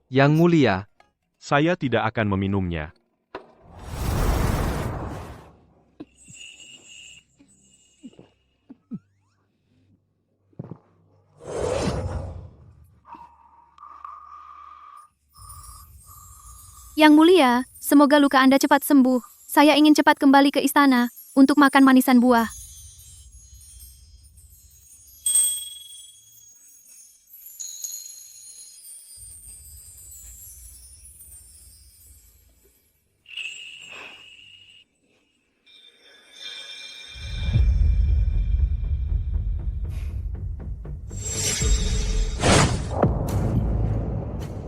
Yang mulia, Saya tidak akan meminumnya. Yang mulia, semoga luka Anda cepat sembuh. Saya ingin cepat kembali ke istana untuk makan manisan buah.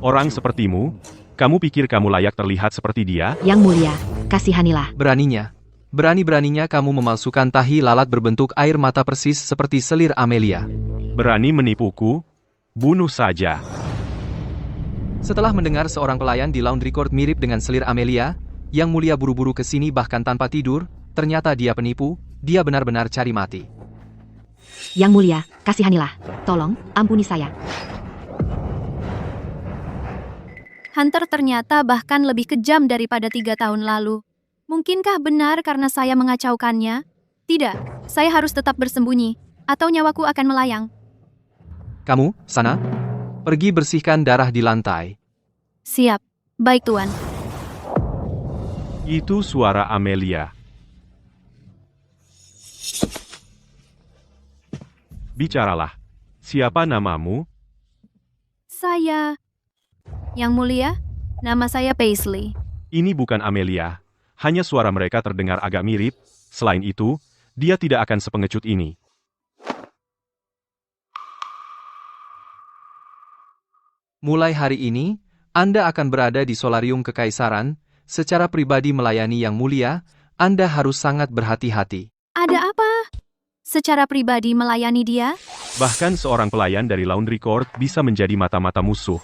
Orang sepertimu, kamu pikir kamu layak terlihat seperti dia? Yang mulia, kasihanilah. berani-beraninya kamu memalsukan tahi lalat berbentuk air mata persis seperti selir Amelia. Berani menipuku? Bunuh saja. Setelah mendengar seorang pelayan di laundry court mirip dengan selir Amelia, Yang Mulia buru-buru ke sini bahkan tanpa tidur, ternyata dia penipu, dia benar-benar cari mati. Yang mulia, kasihanilah. Tolong, ampuni saya. Hunter ternyata bahkan lebih kejam daripada 3 tahun lalu. Mungkinkah benar karena saya mengacaukannya? Tidak, saya harus tetap bersembunyi, atau nyawaku akan melayang. Kamu, sana, pergi bersihkan darah di lantai. Siap, baik tuan. Itu suara Amelia. Bicaralah. Siapa namamu? Saya... Yang mulia, nama saya Paisley. Ini bukan Amelia. Hanya suara mereka terdengar agak mirip. Selain itu, dia tidak akan sepengecut ini. Mulai hari ini, Anda akan berada di solarium kekaisaran, secara pribadi melayani Yang Mulia, Anda harus sangat berhati-hati. Ada apa? Secara pribadi melayani dia? Bahkan seorang pelayan dari laundry court bisa menjadi mata-mata musuh.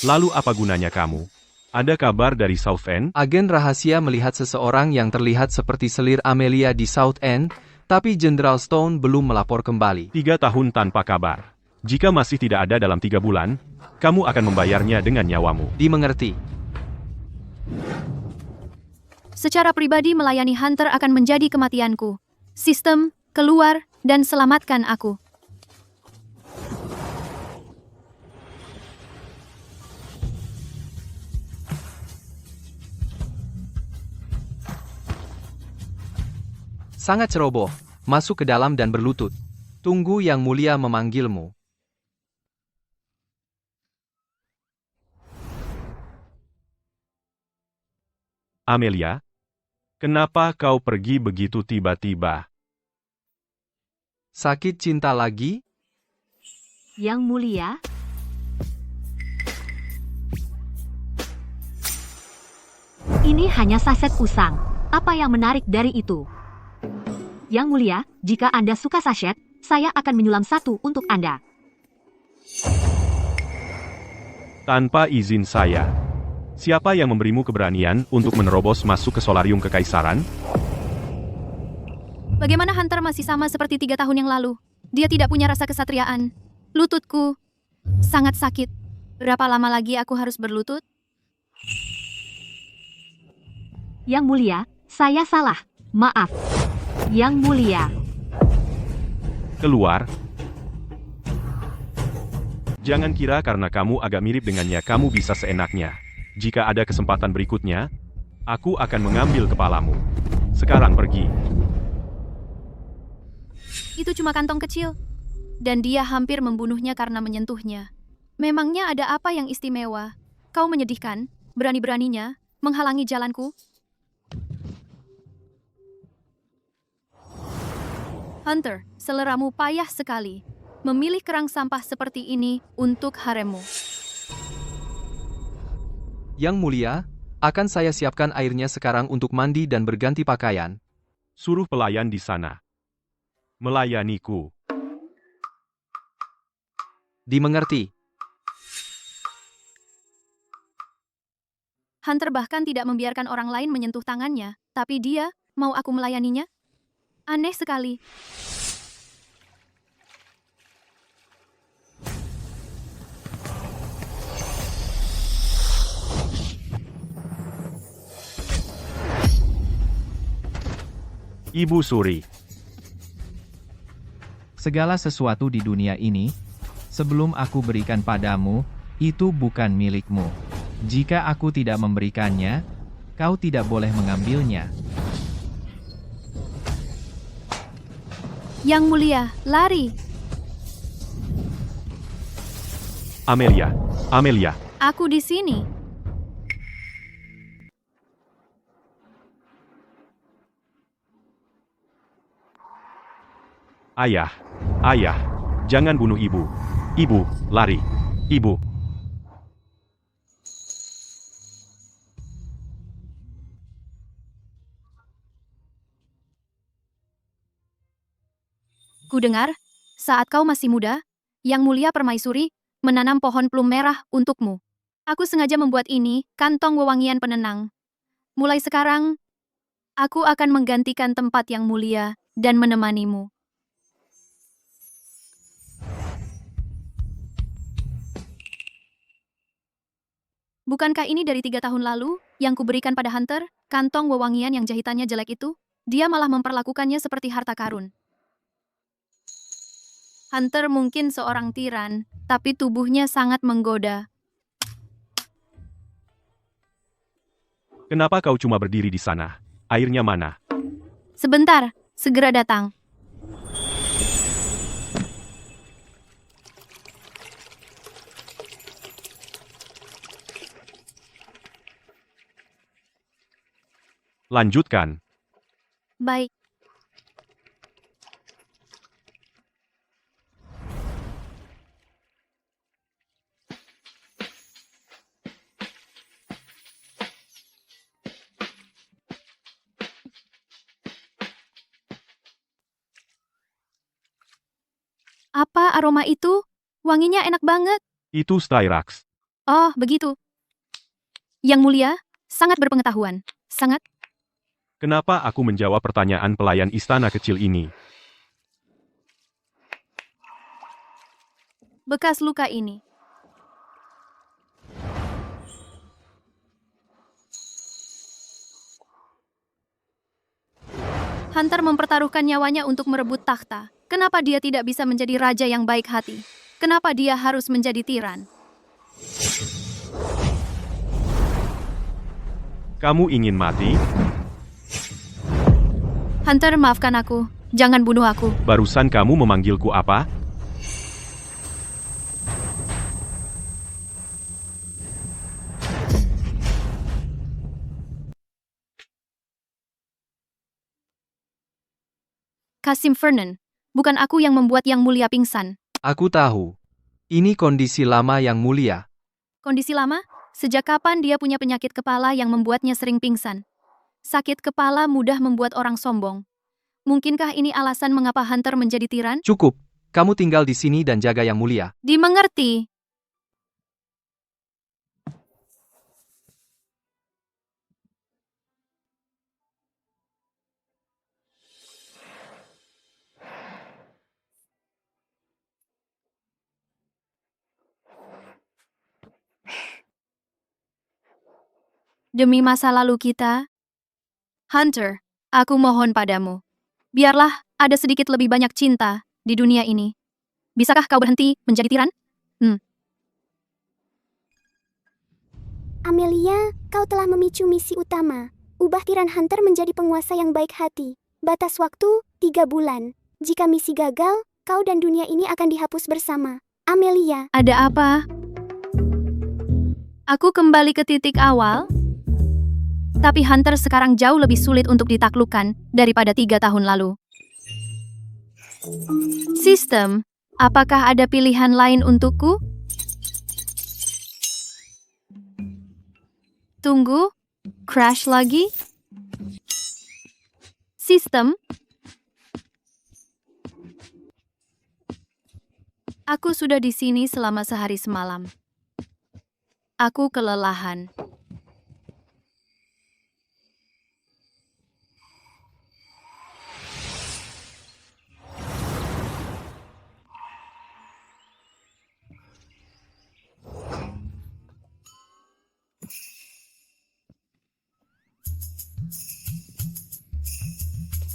Lalu apa gunanya kamu? Ada kabar dari South End? Agen rahasia melihat seseorang yang terlihat seperti selir Amelia di South End, tapi Jenderal Stone belum melapor kembali. 3 tahun tanpa kabar. Jika masih tidak ada dalam 3 bulan, kamu akan membayarnya dengan nyawamu. Dimengerti. Secara pribadi melayani Hunter akan menjadi kematianku. Sistem, keluar, dan selamatkan aku. Sangat ceroboh, masuk ke dalam dan berlutut. Tunggu Yang Mulia memanggilmu. Amelia, kenapa kau pergi begitu tiba-tiba? Sakit cinta lagi? Yang mulia, ini hanya saset usang. Apa yang menarik dari itu? Yang mulia, jika Anda suka saset, saya akan menyulam 1 untuk Anda. Tanpa izin saya. Siapa yang memberimu keberanian untuk menerobos masuk ke solarium kekaisaran? Bagaimana Hunter masih sama seperti 3 tahun yang lalu? Dia tidak punya rasa kesatriaan. Lututku sangat sakit. Berapa lama lagi aku harus berlutut? Yang mulia, saya salah. Maaf. Yang mulia. Keluar. Jangan kira karena kamu agak mirip dengannya kamu bisa seenaknya. Jika ada kesempatan berikutnya, aku akan mengambil kepalamu. Sekarang pergi. Itu cuma kantong kecil. Dan dia hampir membunuhnya karena menyentuhnya. Memangnya ada apa yang istimewa? Kau menyedihkan, berani-beraninya, menghalangi jalanku. Hunter, seleramu payah sekali. Memilih kerang sampah seperti ini untuk haremmu. Yang Mulia, akan saya siapkan airnya sekarang untuk mandi dan berganti pakaian. Suruh pelayan di sana melayaniku. Dimengerti. Hunter bahkan tidak membiarkan orang lain menyentuh tangannya, tapi dia mau aku melayaninya? Aneh sekali. Ibu Suri. Segala sesuatu di dunia ini, sebelum aku berikan padamu, itu bukan milikmu. Jika aku tidak memberikannya, kau tidak boleh mengambilnya. Yang Mulia, lari. Amelia. Amelia. Aku di sini. Ayah. Ayah. Jangan bunuh ibu. Ibu, lari. Ibu. Kudengar, saat kau masih muda, Yang Mulia Permaisuri menanam pohon plum merah untukmu. Aku sengaja membuat ini kantong wewangian penenang. Mulai sekarang, aku akan menggantikan tempat Yang Mulia dan menemanimu. Bukankah ini dari 3 tahun lalu yang kuberikan pada Hunter, kantong wewangian yang jahitannya jelek itu? Dia malah memperlakukannya seperti harta karun. Hunter mungkin seorang tiran, tapi tubuhnya sangat menggoda. Kenapa kau cuma berdiri di sana? Airnya mana? Sebentar, segera datang. Lanjutkan. Baik. Apa aroma itu? Wanginya enak banget. Itu Styrax. Oh, begitu. Yang Mulia, sangat berpengetahuan. Sangat. Kenapa aku menjawab pertanyaan pelayan istana kecil ini? Bekas luka ini. Hunter mempertaruhkan nyawanya untuk merebut takhta. Kenapa dia tidak bisa menjadi raja yang baik hati? Kenapa dia harus menjadi tiran? Kamu ingin mati? Hunter, maafkan aku. Jangan bunuh aku. Barusan kamu memanggilku apa? Kasim Fernan, bukan aku yang membuat Yang Mulia pingsan. Aku tahu. Ini kondisi lama Yang Mulia. Kondisi lama? Sejak kapan dia punya penyakit kepala yang membuatnya sering pingsan? Sakit kepala mudah membuat orang sombong. Mungkinkah ini alasan mengapa Hunter menjadi tiran? Cukup. Kamu tinggal di sini dan jaga Yang Mulia. Dimengerti. Demi masa lalu kita, Hunter, aku mohon padamu. Biarlah ada sedikit lebih banyak cinta di dunia ini. Bisakah kau berhenti menjadi tiran? Amelia, kau telah memicu misi utama. Ubah tiran Hunter menjadi penguasa yang baik hati. Batas waktu, 3 bulan. Jika misi gagal, kau dan dunia ini akan dihapus bersama. Amelia. Ada apa? Aku kembali ke titik awal. Tapi Hunter sekarang jauh lebih sulit untuk ditaklukkan daripada 3 tahun lalu. Sistem, apakah ada pilihan lain untukku? Tunggu, crash lagi? Sistem? Aku sudah di sini selama sehari semalam. Aku kelelahan.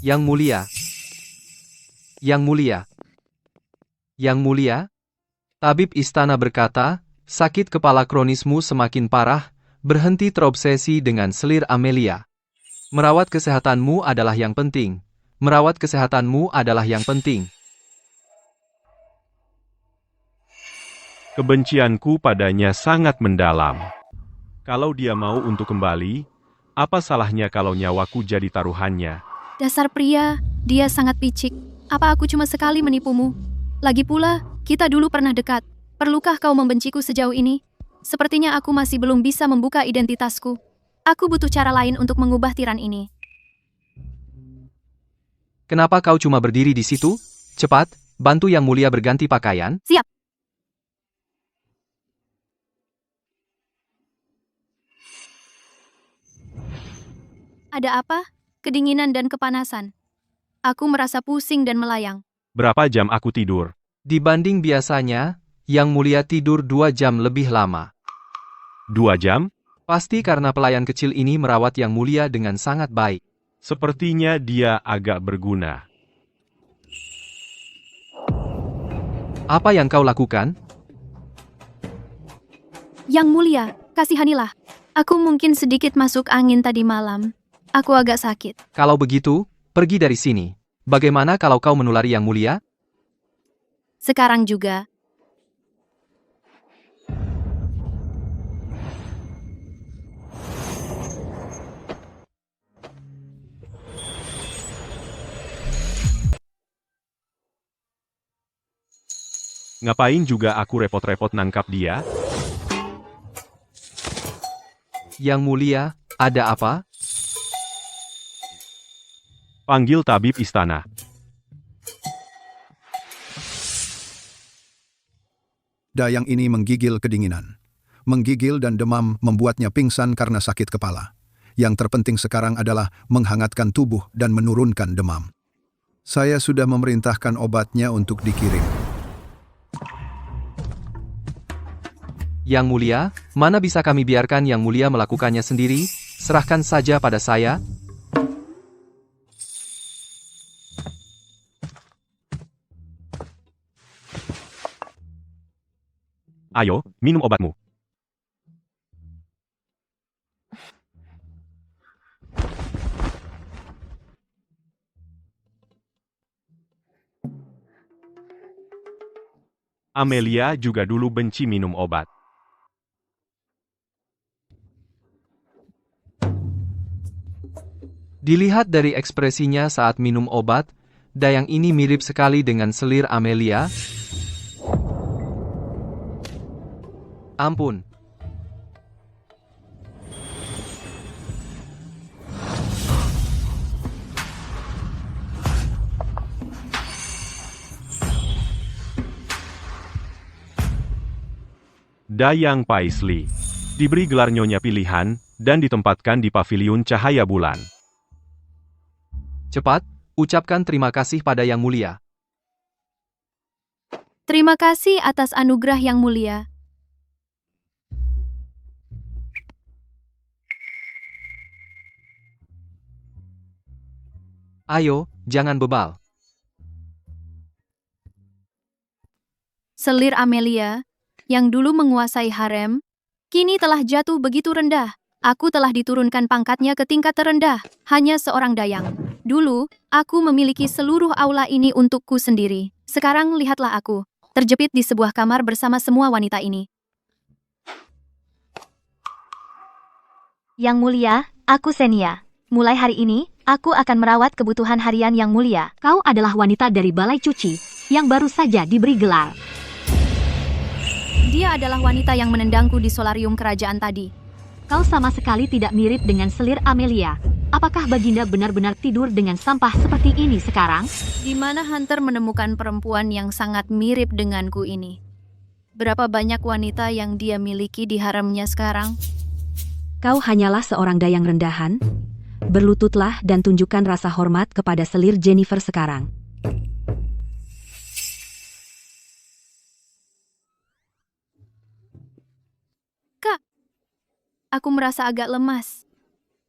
Yang mulia. Yang mulia. Yang mulia? Tabib istana berkata, sakit kepala kronismu semakin parah, berhenti terobsesi dengan selir Amelia. Merawat kesehatanmu adalah yang penting. Merawat kesehatanmu adalah yang penting. Kebencianku padanya sangat mendalam. Kalau dia mau untuk kembali, apa salahnya kalau nyawaku jadi taruhannya? Dasar pria, dia sangat picik. Apa aku cuma sekali menipumu? Lagi pula, kita dulu pernah dekat. Perlukah kau membenciku sejauh ini? Sepertinya aku masih belum bisa membuka identitasku. Aku butuh cara lain untuk mengubah tiran ini. Kenapa kau cuma berdiri di situ? Cepat, bantu Yang Mulia berganti pakaian. Siap. Ada apa? Kedinginan dan kepanasan. Aku merasa pusing dan melayang. Berapa jam aku tidur? Dibanding biasanya, Yang Mulia tidur 2 jam lebih lama. 2 jam? Pasti karena pelayan kecil ini merawat Yang Mulia dengan sangat baik. Sepertinya dia agak berguna. Apa yang kau lakukan? Yang Mulia, kasihanilah. Aku mungkin sedikit masuk angin tadi malam. Aku agak sakit. Kalau begitu, pergi dari sini. Bagaimana kalau kau menulari Yang Mulia? Sekarang juga. Ngapain juga aku repot-repot nangkap dia? Yang Mulia, ada apa? Panggil tabib istana. Dayang ini menggigil kedinginan. Menggigil dan demam membuatnya pingsan karena sakit kepala. Yang terpenting sekarang adalah menghangatkan tubuh dan menurunkan demam. Saya sudah memerintahkan obatnya untuk dikirim. Yang Mulia, mana bisa kami biarkan Yang Mulia melakukannya sendiri? Serahkan saja pada saya. Ayo, minum obatmu. Amelia juga dulu benci minum obat. Dilihat dari ekspresinya saat minum obat, Dayang ini mirip sekali dengan selir Amelia. Ampun. Dayang Paisley diberi gelar Nyonya Pilihan dan ditempatkan di Paviliun Cahaya Bulan. Cepat, ucapkan terima kasih pada Yang Mulia. Terima kasih atas anugerah Yang Mulia. Ayo, jangan bebal. Selir Amelia, yang dulu menguasai harem, kini telah jatuh begitu rendah. Aku telah diturunkan pangkatnya ke tingkat terendah, hanya seorang dayang. Dulu, aku memiliki seluruh aula ini untukku sendiri. Sekarang lihatlah aku, terjepit di sebuah kamar bersama semua wanita ini. Yang Mulia, aku Xenia. Mulai hari ini, aku akan merawat kebutuhan harian Yang Mulia. Kau adalah wanita dari Balai Cuci, yang baru saja diberi gelar. Dia adalah wanita yang menendangku di solarium kerajaan tadi. Kau sama sekali tidak mirip dengan selir Amelia. Apakah Baginda benar-benar tidur dengan sampah seperti ini sekarang? Di mana Hunter menemukan perempuan yang sangat mirip denganku ini? Berapa banyak wanita yang dia miliki di haremnya sekarang? Kau hanyalah seorang dayang rendahan. Berlututlah dan tunjukkan rasa hormat kepada selir Jennifer sekarang. Kak, aku merasa agak lemas.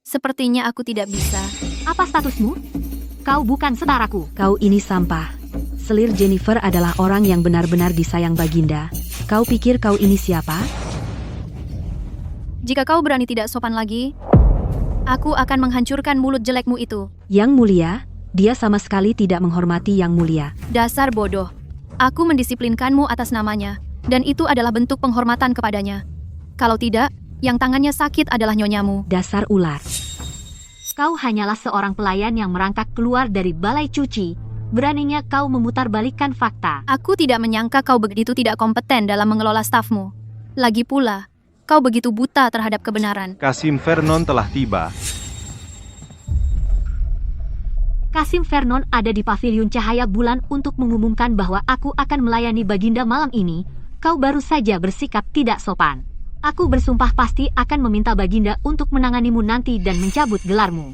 Sepertinya aku tidak bisa. Apa statusmu? Kau bukan setaraku. Kau ini sampah. Selir Jennifer adalah orang yang benar-benar disayang Baginda. Kau pikir kau ini siapa? Jika kau berani tidak sopan lagi, aku akan menghancurkan mulut jelekmu itu. Yang Mulia, dia sama sekali tidak menghormati Yang Mulia. Dasar bodoh. Aku mendisiplinkanmu atas namanya, dan itu adalah bentuk penghormatan kepadanya. Kalau tidak, yang tangannya sakit adalah nyonyamu. Dasar ular. Kau hanyalah seorang pelayan yang merangkak keluar dari balai cuci. Beraninya kau memutarbalikkan fakta. Aku tidak menyangka kau begitu tidak kompeten dalam mengelola stafmu. Lagi pula, kau begitu buta terhadap kebenaran. Kasim Vernon telah tiba. Kasim Vernon ada di paviliun cahaya bulan untuk mengumumkan bahwa aku akan melayani Baginda malam ini. Kau baru saja bersikap tidak sopan. Aku bersumpah pasti akan meminta Baginda untuk menanganimu nanti dan mencabut gelarmu.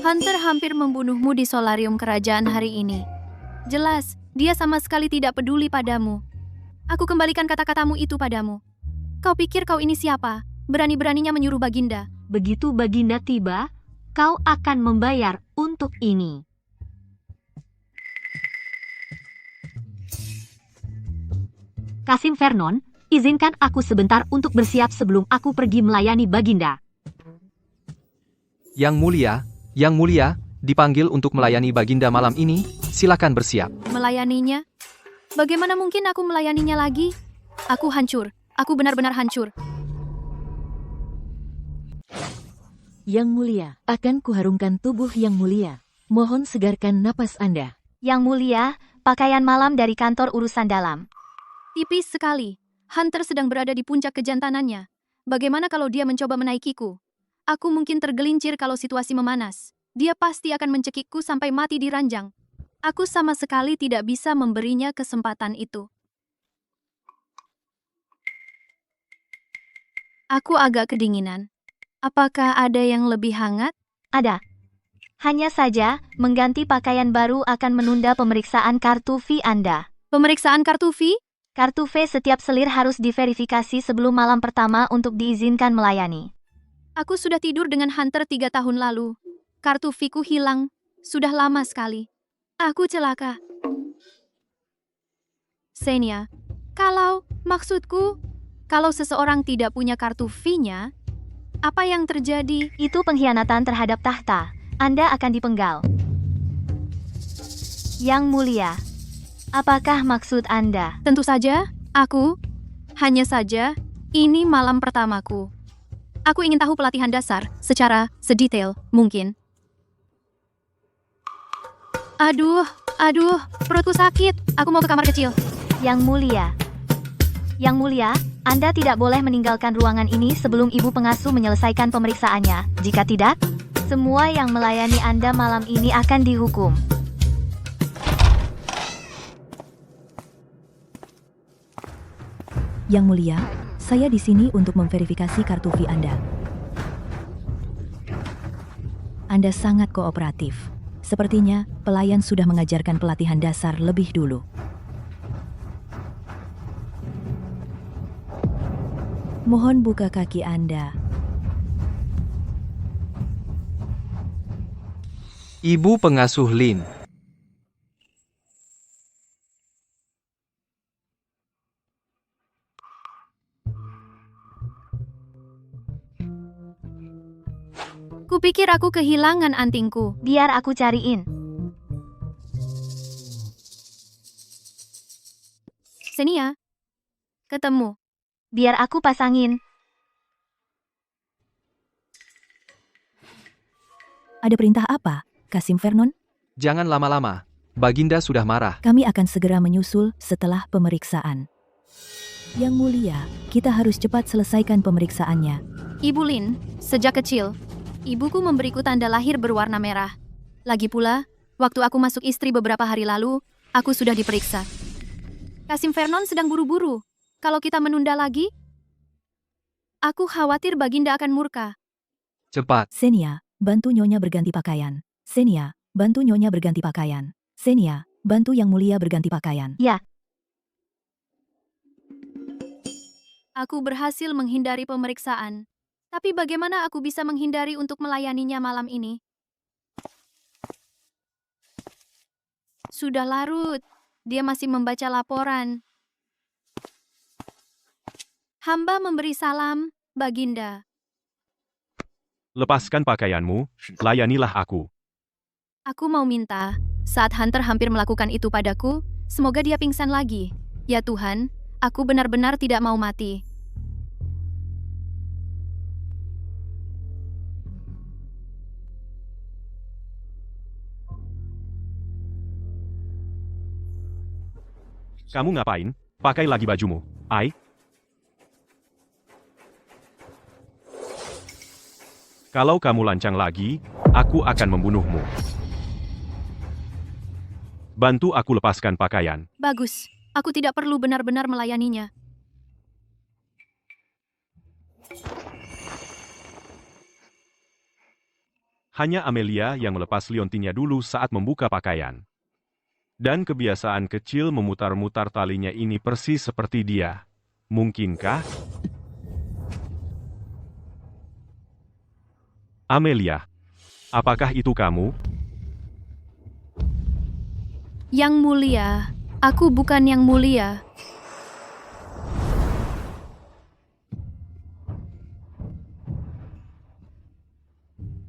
Hunter hampir membunuhmu di solarium kerajaan hari ini. Jelas, dia sama sekali tidak peduli padamu. Aku kembalikan kata-katamu itu padamu. Kau pikir kau ini siapa? Berani-beraninya menyuruh Baginda. Begitu Baginda tiba, kau akan membayar untuk ini. Kasim Vernon, izinkan aku sebentar untuk bersiap sebelum aku pergi melayani Baginda. Yang Mulia, dipanggil untuk melayani Baginda malam ini, silakan bersiap. Melayaninya? Bagaimana mungkin aku melayaninya lagi? Aku hancur. Aku benar-benar hancur. Yang Mulia, akan kuharumkan tubuh Yang Mulia. Mohon segarkan napas Anda. Yang Mulia, pakaian malam dari kantor urusan dalam. Tipis sekali. Hunter sedang berada di puncak kejantanannya. Bagaimana kalau dia mencoba menaikiku? Aku mungkin tergelincir kalau situasi memanas. Dia pasti akan mencekikku sampai mati di ranjang. Aku sama sekali tidak bisa memberinya kesempatan itu. Aku agak kedinginan. Apakah ada yang lebih hangat? Ada. Hanya saja, mengganti pakaian baru akan menunda pemeriksaan kartu V Anda. Pemeriksaan kartu V? Kartu V setiap selir harus diverifikasi sebelum malam pertama untuk diizinkan melayani. Aku sudah tidur dengan Hunter 3 tahun lalu. Kartu V-ku hilang. Sudah lama sekali. Aku celaka. Xenia, maksudku, kalau seseorang tidak punya kartu V-nya, apa yang terjadi? Itu pengkhianatan terhadap tahta. Anda akan dipenggal. Yang Mulia, apakah maksud Anda? Tentu saja, hanya saja, ini malam pertamaku. Aku ingin tahu pelatihan dasar, secara sedetail mungkin. Aduh, perutku sakit. Aku mau ke kamar kecil. Yang Mulia, Anda tidak boleh meninggalkan ruangan ini sebelum ibu pengasuh menyelesaikan pemeriksaannya. Jika tidak, semua yang melayani Anda malam ini akan dihukum. Yang Mulia, saya di sini untuk memverifikasi kartu V Anda. Anda sangat kooperatif. Sepertinya, pelayan sudah mengajarkan pelatihan dasar lebih dulu. Mohon buka kaki Anda. Ibu pengasuh Lin. Kupikir aku kehilangan antingku. Biar aku cariin. Xenia, ketemu. Biar aku pasangin. Ada perintah apa, Kasim Vernon? Jangan lama-lama. Baginda sudah marah. Kami akan segera menyusul setelah pemeriksaan. Yang Mulia, kita harus cepat selesaikan pemeriksaannya. Ibu Lin, sejak kecil, ibuku memberiku tanda lahir berwarna merah. Lagi pula, waktu aku masuk istri beberapa hari lalu, aku sudah diperiksa. Kasim Vernon sedang buru-buru. Kalau kita menunda lagi, aku khawatir Baginda akan murka. Cepat. Xenia, bantu Nyonya berganti pakaian. Xenia, bantu Nyonya berganti pakaian. Xenia, bantu Yang Mulia berganti pakaian. Ya. Aku berhasil menghindari pemeriksaan. Tapi bagaimana aku bisa menghindari untuk melayaninya malam ini? Sudah larut. Dia masih membaca laporan. Hamba memberi salam, Baginda. Lepaskan pakaianmu, layanilah aku. Aku mau minta, saat Hunter hampir melakukan itu padaku, semoga dia pingsan lagi. Ya Tuhan, aku benar-benar tidak mau mati. Kamu ngapain? Pakai lagi bajumu. Ai. Kalau kamu lancang lagi, aku akan membunuhmu. Bantu aku lepaskan pakaian. Bagus, aku tidak perlu benar-benar melayaninya. Hanya Amelia yang melepas liontinnya dulu saat membuka pakaian. Dan kebiasaan kecil memutar-mutar talinya ini persis seperti dia. Mungkinkah? Amelia, apakah itu kamu? Yang mulia, aku bukan yang mulia.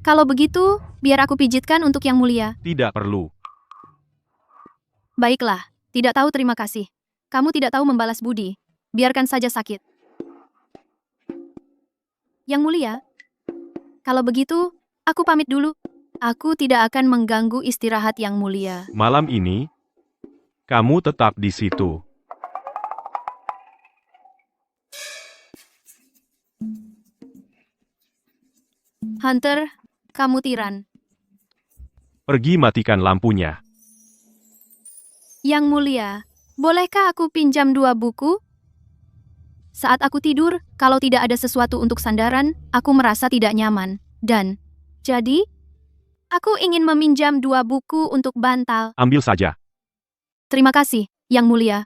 Kalau begitu, biar aku pijitkan untuk yang mulia. Tidak perlu. Baiklah, tidak tahu terima kasih. Kamu tidak tahu membalas budi. Biarkan saja sakit. Yang mulia, kalau begitu, aku pamit dulu. Aku tidak akan mengganggu istirahat yang mulia. Malam ini, kamu tetap di situ. Hunter, kamu tiran. Pergi matikan lampunya. Yang mulia, bolehkah aku pinjam 2 buku? Saat aku tidur, kalau tidak ada sesuatu untuk sandaran, aku merasa tidak nyaman. Dan, jadi, aku ingin meminjam 2 buku untuk bantal. Ambil saja. Terima kasih, Yang Mulia.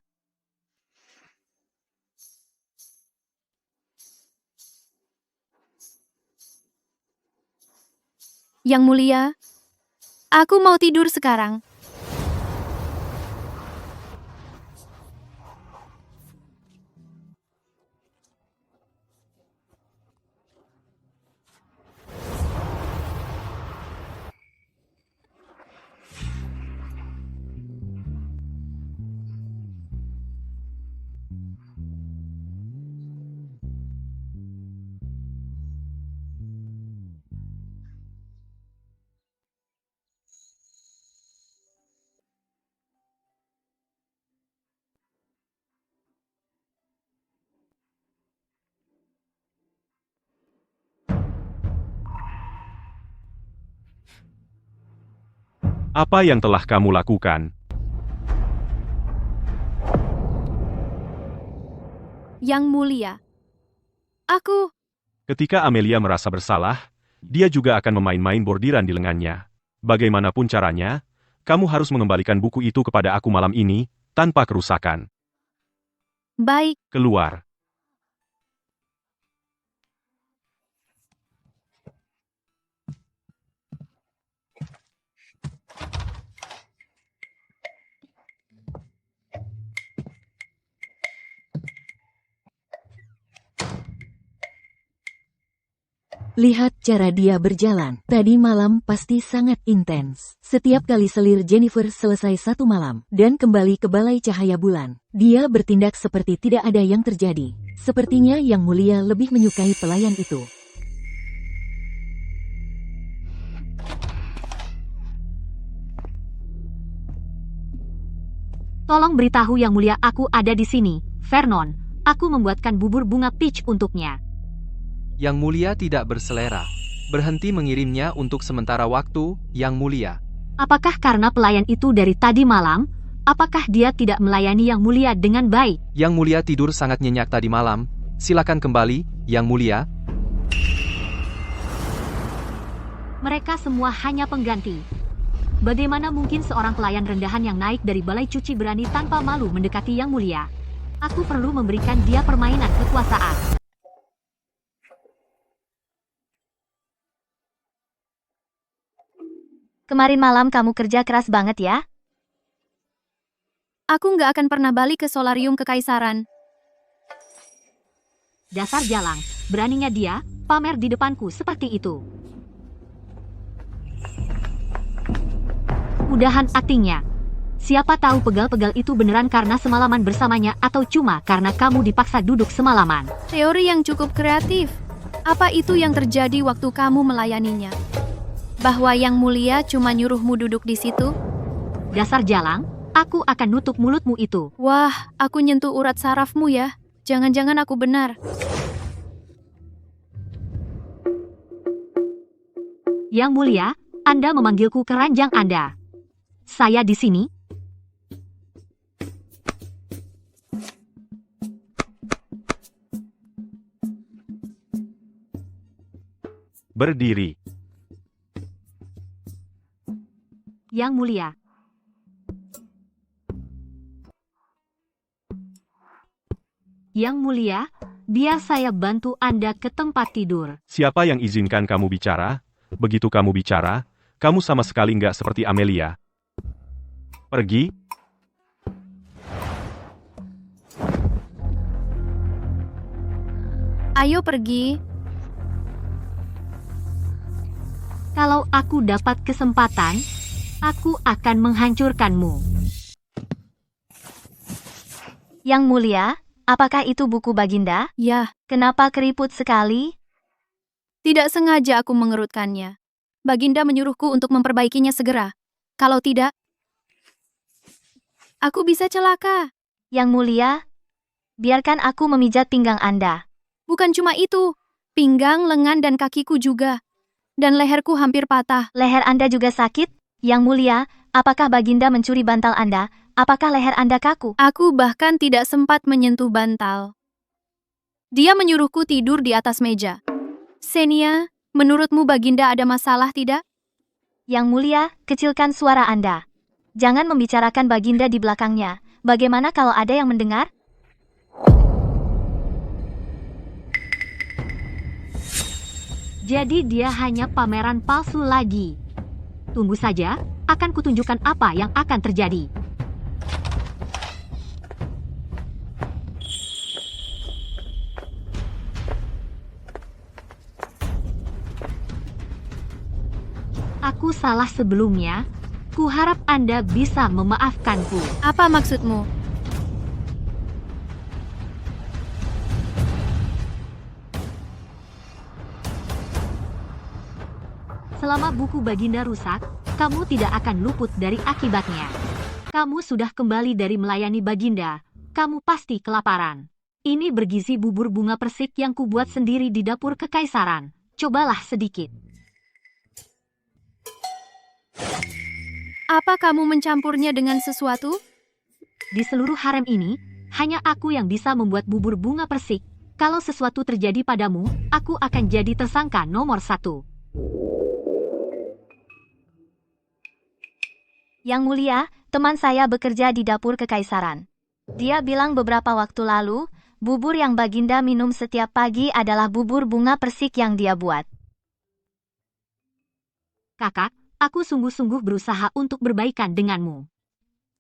Yang Mulia, aku mau tidur sekarang. Apa yang telah kamu lakukan? Yang Mulia, aku... Ketika Amelia merasa bersalah, dia juga akan memain-main bordiran di lengannya. Bagaimanapun caranya, kamu harus mengembalikan buku itu kepada aku malam ini, tanpa kerusakan. Baik. Keluar. Lihat cara dia berjalan. Tadi malam pasti sangat intens. Setiap kali selir Jennifer selesai 1 malam dan kembali ke balai cahaya bulan, dia bertindak seperti tidak ada yang terjadi. Sepertinya Yang Mulia lebih menyukai pelayan itu. Tolong beritahu Yang Mulia aku ada di sini. Vernon, aku membuatkan bubur bunga peach untuknya. Yang Mulia tidak berselera. Berhenti mengirimnya untuk sementara waktu, Yang Mulia. Apakah karena pelayan itu dari tadi malam? Apakah dia tidak melayani Yang Mulia dengan baik? Yang Mulia tidur sangat nyenyak tadi malam. Silakan kembali, Yang Mulia. Mereka semua hanya pengganti. Bagaimana mungkin seorang pelayan rendahan yang naik dari balai cuci berani tanpa malu mendekati Yang Mulia? Aku perlu memberikan dia permainan kekuasaan. Kemarin malam kamu kerja keras banget ya? Aku nggak akan pernah balik ke solarium kekaisaran. Dasar jalang, beraninya dia pamer di depanku seperti itu. Udahan aktingnya. Siapa tahu pegal-pegal itu beneran karena semalaman bersamanya atau cuma karena kamu dipaksa duduk semalaman. Teori yang cukup kreatif. Apa itu yang terjadi waktu kamu melayaninya? Bahwa Yang Mulia cuma nyuruhmu duduk di situ? Dasar jalang, aku akan nutup mulutmu itu. Wah, aku nyentuh urat sarafmu ya. Jangan-jangan aku benar. Yang Mulia, Anda memanggilku ke ranjang Anda. Saya di sini. Berdiri. Yang Mulia. Yang Mulia, biar saya bantu Anda ke tempat tidur. Siapa yang izinkan kamu bicara? Begitu kamu bicara, kamu sama sekali nggak seperti Amelia. Pergi. Ayo pergi. Kalau aku dapat kesempatan, aku akan menghancurkanmu. Yang Mulia, apakah itu buku Baginda? Ya, Kenapa keriput sekali? tidak sengaja aku mengerutkannya. Baginda menyuruhku untuk memperbaikinya segera. Kalau tidak, aku bisa celaka. Yang Mulia, biarkan aku memijat pinggang Anda. Bukan cuma itu, pinggang, lengan, dan kakiku juga. Dan leherku hampir patah. Leher Anda juga sakit? Yang Mulia, apakah Baginda mencuri bantal Anda? Apakah leher Anda kaku? Aku bahkan tidak sempat menyentuh bantal. Dia menyuruhku tidur di atas meja. Xenia, menurutmu Baginda ada masalah tidak? Yang Mulia, kecilkan suara Anda. Jangan membicarakan Baginda di belakangnya. Bagaimana kalau ada yang mendengar? Jadi dia hanya pameran palsu lagi. Tunggu saja, akan kutunjukkan apa yang akan terjadi. Aku salah sebelumnya. Kuharap Anda bisa memaafkanku. Apa maksudmu? Selama buku Baginda rusak, kamu tidak akan luput dari akibatnya. Kamu sudah kembali dari melayani Baginda, kamu pasti kelaparan. Ini bergizi bubur bunga persik yang kubuat sendiri di dapur kekaisaran. Cobalah sedikit. Apa kamu mencampurnya dengan sesuatu? Di seluruh harem ini, hanya aku yang bisa membuat bubur bunga persik. Kalau sesuatu terjadi padamu, aku akan jadi tersangka nomor 1. Yang Mulia, teman saya bekerja di dapur kekaisaran. Dia bilang beberapa waktu lalu, bubur yang Baginda minum setiap pagi adalah bubur bunga persik yang dia buat. Kakak, aku sungguh-sungguh berusaha untuk berbaikan denganmu.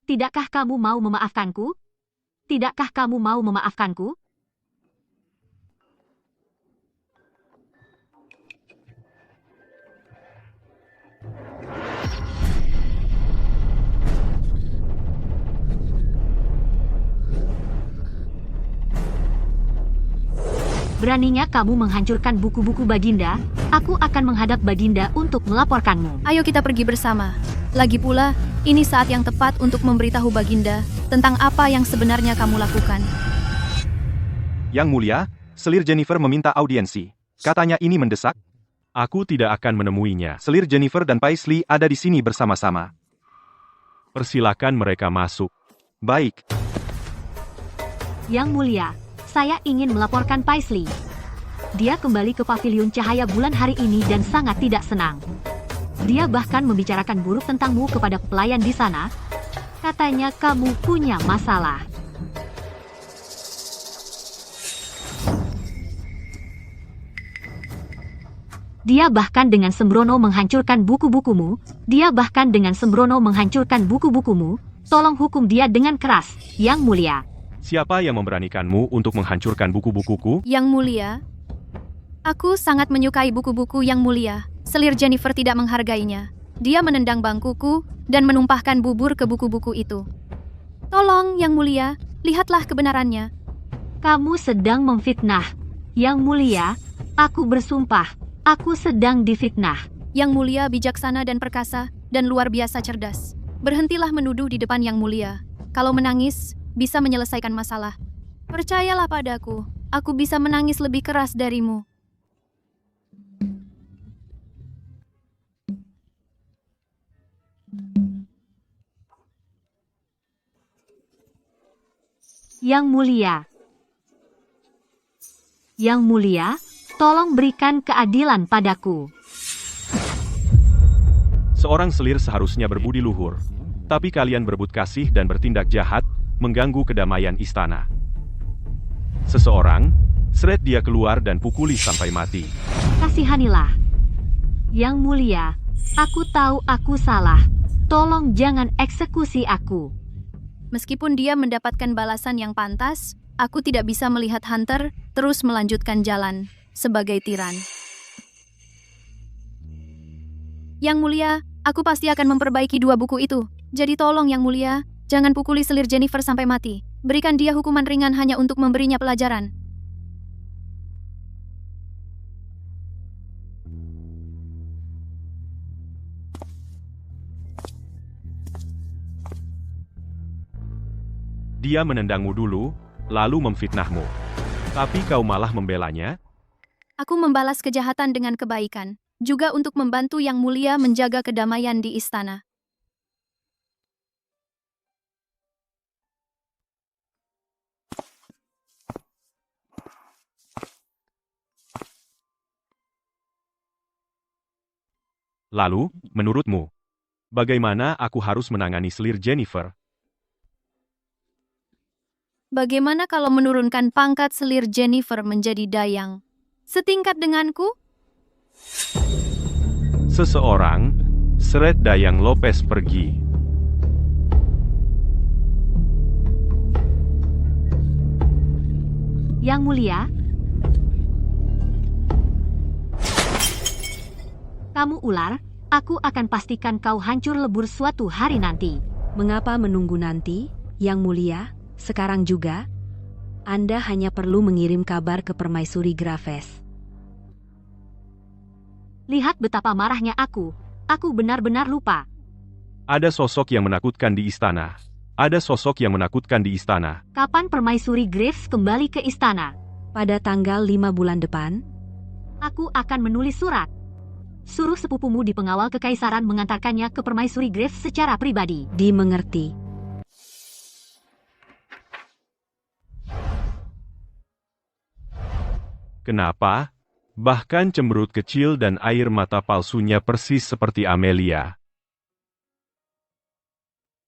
Tidakkah kamu mau memaafkanku? Tidakkah kamu mau memaafkanku? Beraninya kamu menghancurkan buku-buku Baginda, aku akan menghadap Baginda untuk melaporkanmu. Ayo kita pergi bersama. Lagi pula, ini saat yang tepat untuk memberitahu Baginda tentang apa yang sebenarnya kamu lakukan. Yang Mulia, selir Jennifer meminta audiensi. Katanya ini mendesak. Aku tidak akan menemuinya. Selir Jennifer dan Paisley ada di sini bersama-sama. Persilakan mereka masuk. Baik. Yang Mulia, saya ingin melaporkan Paisley. Dia kembali ke paviliun cahaya bulan hari ini dan sangat tidak senang. Dia bahkan membicarakan buruk tentangmu kepada pelayan di sana. Katanya kamu punya masalah. Dia bahkan dengan sembrono menghancurkan buku-bukumu. Tolong hukum dia dengan keras, Yang Mulia. Siapa yang memberanikanmu untuk menghancurkan buku-bukuku? Yang Mulia, aku sangat menyukai buku-buku Yang Mulia. Selir Jennifer tidak menghargainya. Dia menendang bangkuku dan menumpahkan bubur ke buku-buku itu. Tolong, Yang Mulia, lihatlah kebenarannya. Kamu sedang memfitnah. Yang Mulia, aku bersumpah, aku sedang difitnah. Yang Mulia bijaksana dan perkasa dan luar biasa cerdas. Berhentilah menuduh di depan Yang Mulia. Kalau menangis, bisa menyelesaikan masalah. Percayalah padaku, aku bisa menangis lebih keras darimu. Yang Mulia. Yang Mulia, tolong berikan keadilan padaku. Seorang selir seharusnya berbudi luhur. Tapi kalian berebut kasih dan bertindak jahat, mengganggu kedamaian istana. Seseorang, seret dia keluar dan pukuli sampai mati. Kasihanilah. Yang Mulia, aku tahu aku salah. Tolong jangan eksekusi aku. Meskipun dia mendapatkan balasan yang pantas, aku tidak bisa melihat Hunter terus melanjutkan jalan sebagai tiran. Yang Mulia, aku pasti akan memperbaiki 2 buku itu. Jadi tolong Yang Mulia, jangan pukuli selir Jennifer sampai mati. Berikan dia hukuman ringan hanya untuk memberinya pelajaran. Dia menendangmu dulu, lalu memfitnahmu. Tapi kau malah membelanya? Aku membalas kejahatan dengan kebaikan, juga untuk membantu Yang Mulia menjaga kedamaian di istana. Lalu, menurutmu, bagaimana aku harus menangani selir Jennifer? Bagaimana kalau menurunkan pangkat selir Jennifer menjadi dayang? Setingkat denganku? Seseorang, seret Dayang Lopez pergi. Yang Mulia, kamu ular, aku akan pastikan kau hancur lebur suatu hari nanti. Mengapa menunggu nanti, Yang Mulia? Sekarang juga? Anda hanya perlu mengirim kabar ke Permaisuri Graves. Lihat betapa marahnya aku. Aku benar-benar lupa. Ada sosok yang menakutkan di istana. Ada sosok yang menakutkan di istana. Kapan Permaisuri Graves kembali ke istana? Pada tanggal 5 bulan depan, Aku akan menulis surat. Suruh sepupumu di pengawal kekaisaran mengantarkannya ke Permaisuri Graves secara pribadi. dimengerti. Kenapa? Bahkan cemberut kecil dan air mata palsunya persis seperti Amelia.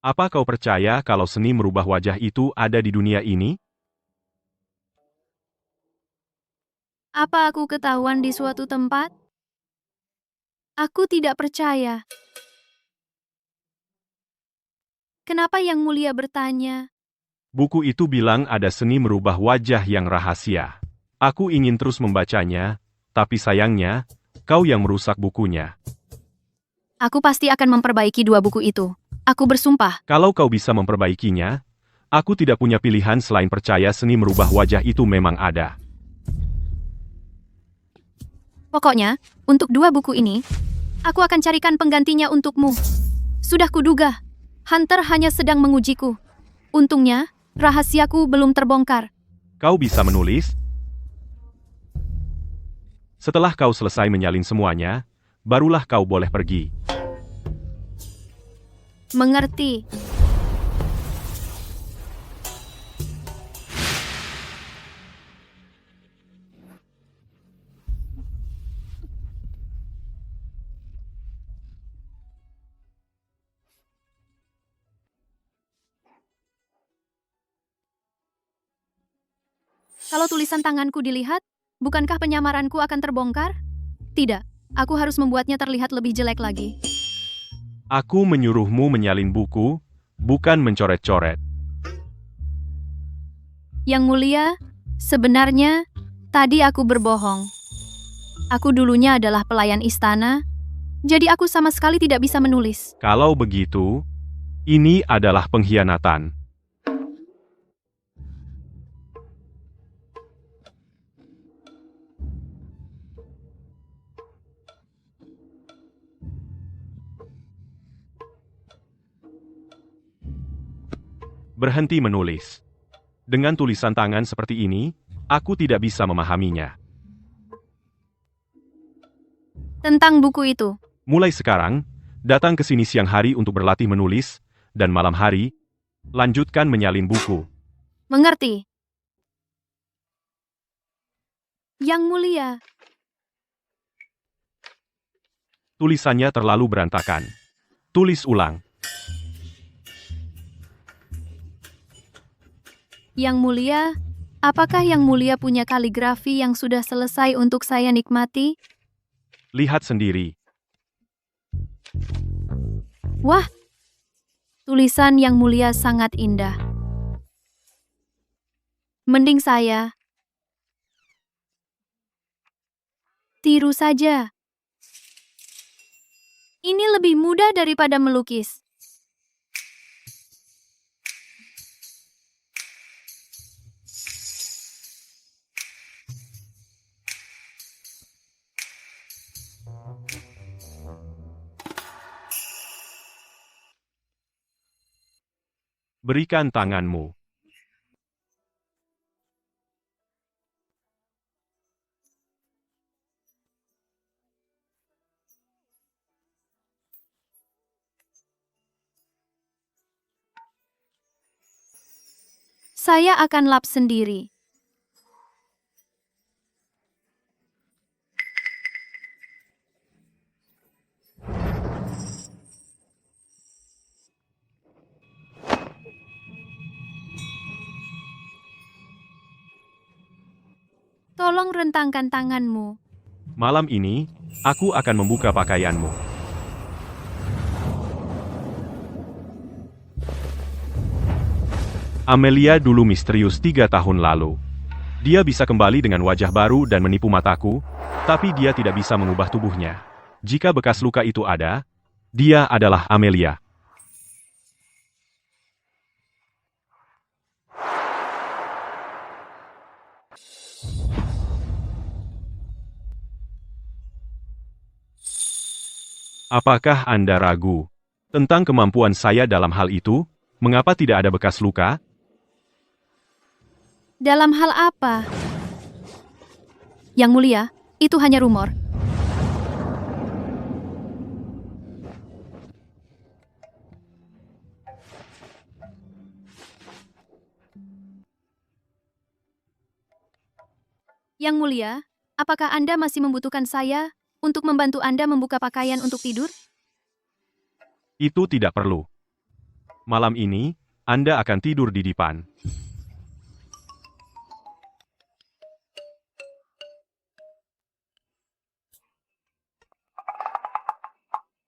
Apa kau percaya kalau seni merubah wajah itu ada di dunia ini? Apa aku ketahuan di suatu tempat? Aku tidak percaya. Kenapa Yang Mulia bertanya? Buku itu bilang ada seni merubah wajah yang rahasia. Aku ingin terus membacanya, tapi sayangnya, kau yang merusak bukunya. Aku pasti akan memperbaiki 2 buku itu. Aku bersumpah. Kalau kau bisa memperbaikinya, aku tidak punya pilihan selain percaya seni merubah wajah itu memang ada. Pokoknya, untuk 2 buku ini, aku akan carikan penggantinya untukmu. Sudah kuduga, Hunter hanya sedang mengujiku. Untungnya, rahasiaku belum terbongkar. Kau bisa menulis? Setelah kau selesai menyalin semuanya, barulah kau boleh pergi. Mengerti. Kalau tulisan tanganku dilihat, bukankah penyamaranku akan terbongkar? Tidak, aku harus membuatnya terlihat lebih jelek lagi. Aku menyuruhmu menyalin buku, bukan mencoret-coret. Yang Mulia, sebenarnya tadi aku berbohong. Aku dulunya adalah pelayan istana, jadi aku sama sekali tidak bisa menulis. Kalau begitu, ini adalah pengkhianatan. Berhenti menulis. Dengan tulisan tangan seperti ini, aku tidak bisa memahaminya. Tentang buku itu, Mulai sekarang, datang ke sini siang hari untuk berlatih menulis, dan malam hari, lanjutkan menyalin buku. mengerti? Yang Mulia, Tulisannya terlalu berantakan. Tulis ulang. Yang Mulia, apakah Yang Mulia punya kaligrafi yang sudah selesai untuk saya nikmati? Lihat sendiri. Wah, tulisan Yang Mulia sangat indah. Mending saya tiru saja. Ini lebih mudah daripada melukis. Berikan tanganmu. Saya akan lap sendiri. Tolong rentangkan tanganmu. Malam ini, aku akan membuka pakaianmu. Amelia dulu misterius 3 tahun lalu. Dia bisa kembali dengan wajah baru dan menipu mataku, tapi dia tidak bisa mengubah tubuhnya. Jika bekas luka itu ada, dia adalah Amelia. Apakah Anda ragu tentang kemampuan saya dalam hal itu? Mengapa tidak ada bekas luka? Dalam hal apa? Yang Mulia, itu hanya rumor. Yang Mulia, apakah Anda masih membutuhkan saya untuk membantu Anda membuka pakaian untuk tidur? Itu tidak perlu. Malam ini, Anda akan tidur di dipan.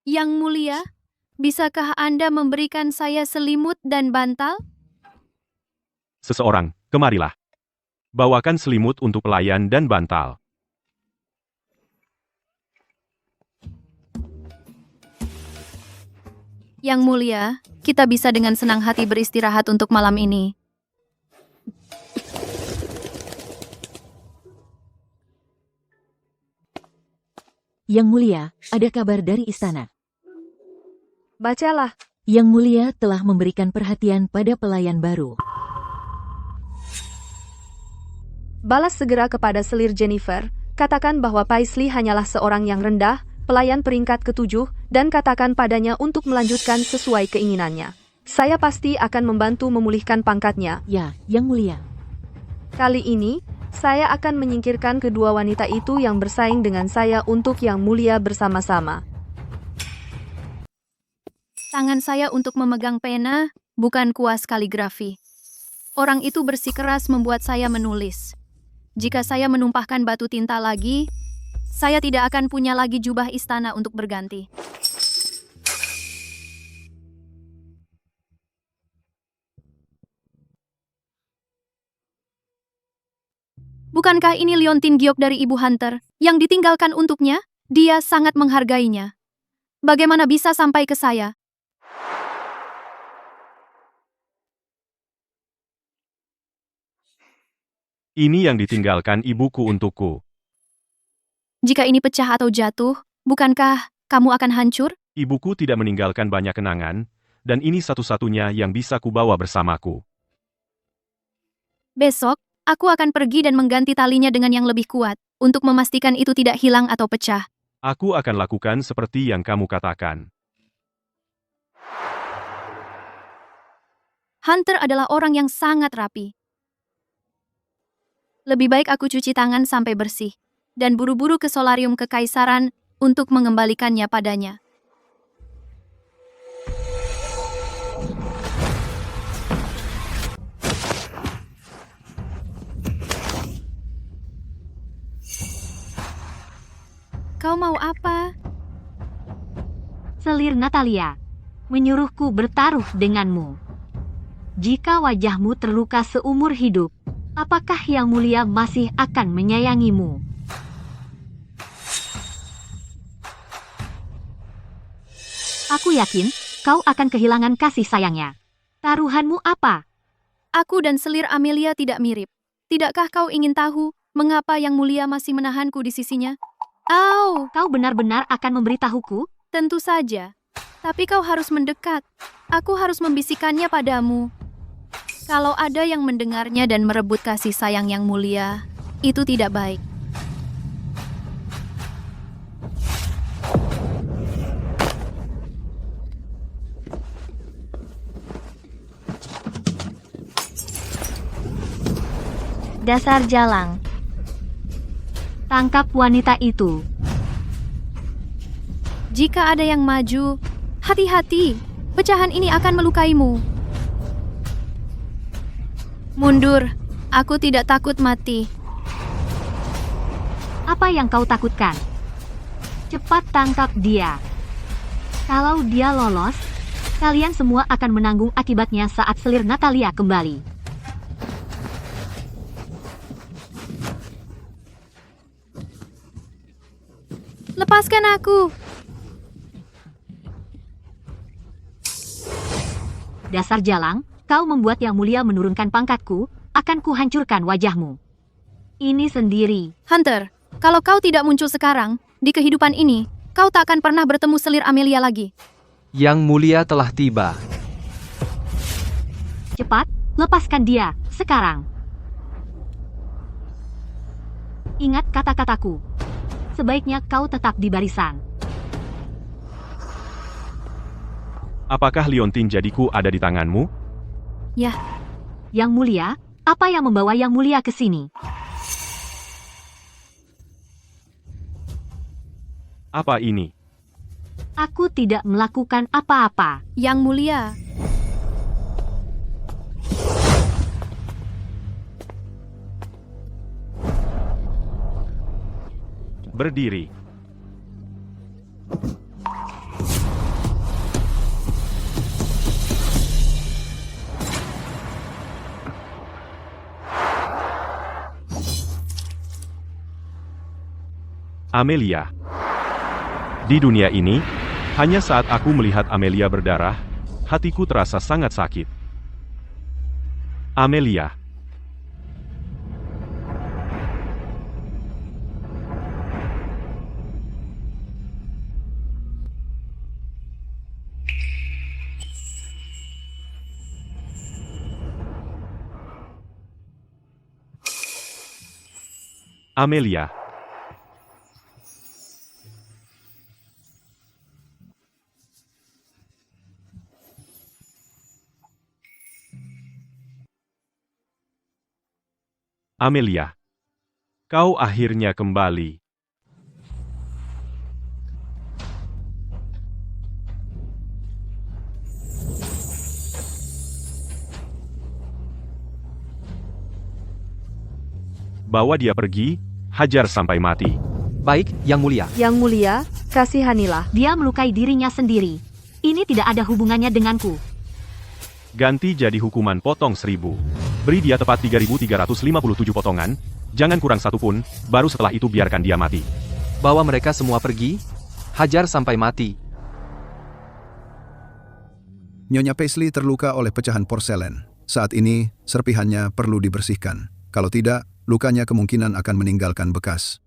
Yang Mulia, bisakah Anda memberikan saya selimut dan bantal? Seseorang, kemarilah. Bawakan selimut untuk pelayan dan bantal. Yang Mulia, kita bisa dengan senang hati beristirahat untuk malam ini. Yang Mulia, ada kabar dari istana. Bacalah. Yang Mulia telah memberikan perhatian pada pelayan baru. Balas segera kepada selir Jennifer, katakan bahwa Paisley hanyalah seorang yang rendah, pelayan peringkat ke-7, dan katakan padanya untuk melanjutkan sesuai keinginannya. Saya pasti akan membantu memulihkan pangkatnya. Ya, Yang Mulia. Kali ini, saya akan menyingkirkan kedua wanita itu yang bersaing dengan saya untuk Yang Mulia bersama-sama. Tangan saya untuk memegang pena, bukan kuas kaligrafi. Orang itu bersikeras membuat saya menulis. Jika saya menumpahkan batu tinta lagi, saya tidak akan punya lagi jubah istana untuk berganti. Bukankah ini liontin giok dari Ibu Hunter yang ditinggalkan untuknya? Dia sangat menghargainya. Bagaimana bisa sampai ke saya? Ini yang ditinggalkan ibuku untukku. Jika ini pecah atau jatuh, bukankah kamu akan hancur? Ibuku tidak meninggalkan banyak kenangan, dan ini satu-satunya yang bisa kubawa bersamaku. Besok, aku akan pergi dan mengganti talinya dengan yang lebih kuat, untuk memastikan itu tidak hilang atau pecah. Aku akan lakukan seperti yang kamu katakan. Hunter adalah orang yang sangat rapi. Lebih baik aku cuci tangan sampai bersih, dan buru-buru ke solarium kekaisaran untuk mengembalikannya padanya. Kau mau apa? Selir Natalia menyuruhku bertaruh denganmu. Jika wajahmu terluka seumur hidup, apakah Yang Mulia masih akan menyayangimu? Aku yakin kau akan kehilangan kasih sayangnya. Taruhanmu apa? Aku dan selir Amelia tidak mirip. Tidakkah kau ingin tahu mengapa Yang Mulia masih menahanku di sisinya? Au! Kau benar-benar akan memberitahuku? Tentu saja. Tapi kau harus mendekat. Aku harus membisikkannya padamu. Kalau ada yang mendengarnya dan merebut kasih sayang Yang Mulia, itu tidak baik. Dasar jalang. Tangkap wanita itu. Jika ada yang maju, hati-hati. Pecahan ini akan melukaimu. Mundur. Aku tidak takut mati. Apa yang kau takutkan? Cepat tangkap dia. Kalau dia lolos, kalian semua akan menanggung akibatnya saat selir Natalia kembali. Lepaskan aku. Dasar jalang, kau membuat Yang Mulia menurunkan pangkatku, akan kuhancurkan wajahmu. Ini sendiri. Hunter, kalau kau tidak muncul sekarang, di kehidupan ini, kau tak akan pernah bertemu selir Amelia lagi. Yang Mulia telah tiba. Cepat, lepaskan dia, sekarang. Ingat kata-kataku. Sebaiknya kau tetap di barisan. Apakah liontin jadiku ada di tanganmu? Ya. Yang Mulia, apa yang membawa Yang Mulia ke sini? Apa ini? Aku tidak melakukan apa-apa. Yang Mulia. Berdiri. Amelia. Di dunia ini, hanya saat aku melihat Amelia berdarah, hatiku terasa sangat sakit. Amelia. Amelia. Amelia. Kau akhirnya kembali. Bawa dia pergi, hajar sampai mati. Baik, Yang Mulia. Yang Mulia, kasihanilah. Dia melukai dirinya sendiri. Ini tidak ada hubungannya denganku. Ganti jadi hukuman potong 1000. Beri dia tepat 3.357 potongan, Jangan kurang satu pun, baru setelah itu biarkan dia mati. Bawa mereka semua pergi, hajar sampai mati. Nyonya Paisley terluka oleh pecahan porselen. Saat ini, serpihannya perlu dibersihkan. Kalau tidak, lukanya kemungkinan akan meninggalkan bekas.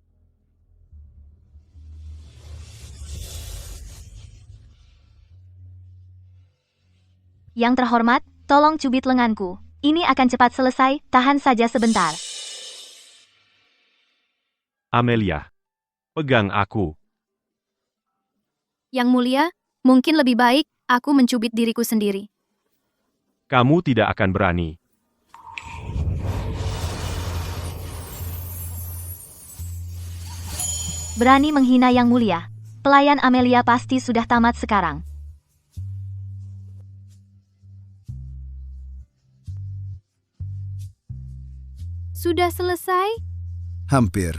Yang terhormat, tolong cubit lenganku. Ini akan cepat selesai, tahan saja sebentar. Amelia, pegang aku. Yang mulia, mungkin lebih baik aku mencubit diriku sendiri. Kamu tidak akan berani. Berani menghina Yang Mulia. Pelayan Amelia pasti sudah tamat sekarang. Sudah selesai? Hampir.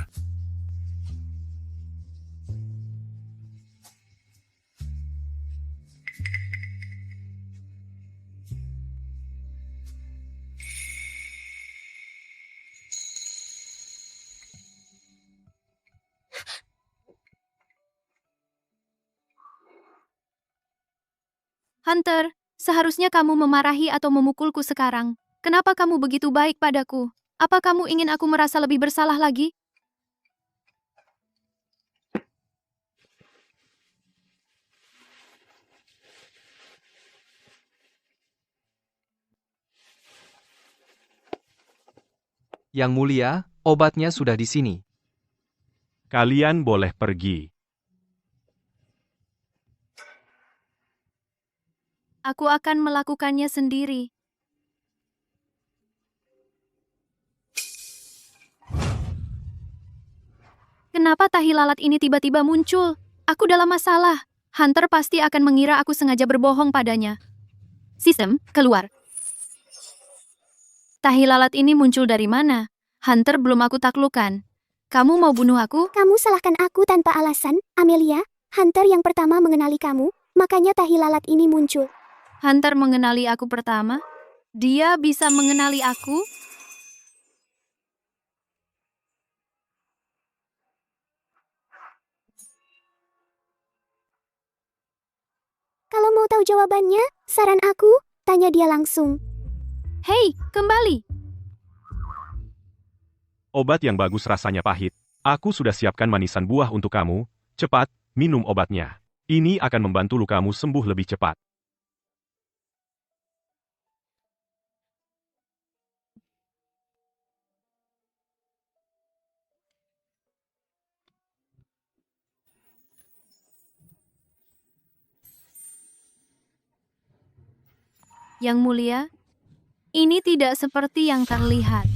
Hunter, seharusnya kamu memarahi atau memukulku sekarang. Kenapa kamu begitu baik padaku? Apa kamu ingin aku merasa lebih bersalah lagi? Yang Mulia, obatnya sudah di sini. Kalian boleh pergi. Aku akan melakukannya sendiri. Kenapa tahi lalat ini tiba-tiba muncul? Aku dalam masalah. Hunter pasti akan mengira aku sengaja berbohong padanya. Sistem, keluar. Tahi lalat ini muncul dari mana? Hunter belum aku taklukkan. Kamu mau bunuh aku? Kamu salahkan aku tanpa alasan, Amelia. Hunter yang pertama mengenali kamu, makanya tahi lalat ini muncul. Hunter mengenali aku pertama? Dia bisa mengenali aku? Kalau mau tahu jawabannya, saran aku, tanya dia langsung. Hei, kembali! Obat yang bagus rasanya pahit. Aku sudah siapkan manisan buah untuk kamu. Cepat, minum obatnya. Ini akan membantu lukamu sembuh lebih cepat. Yang Mulia, ini tidak seperti yang terlihat.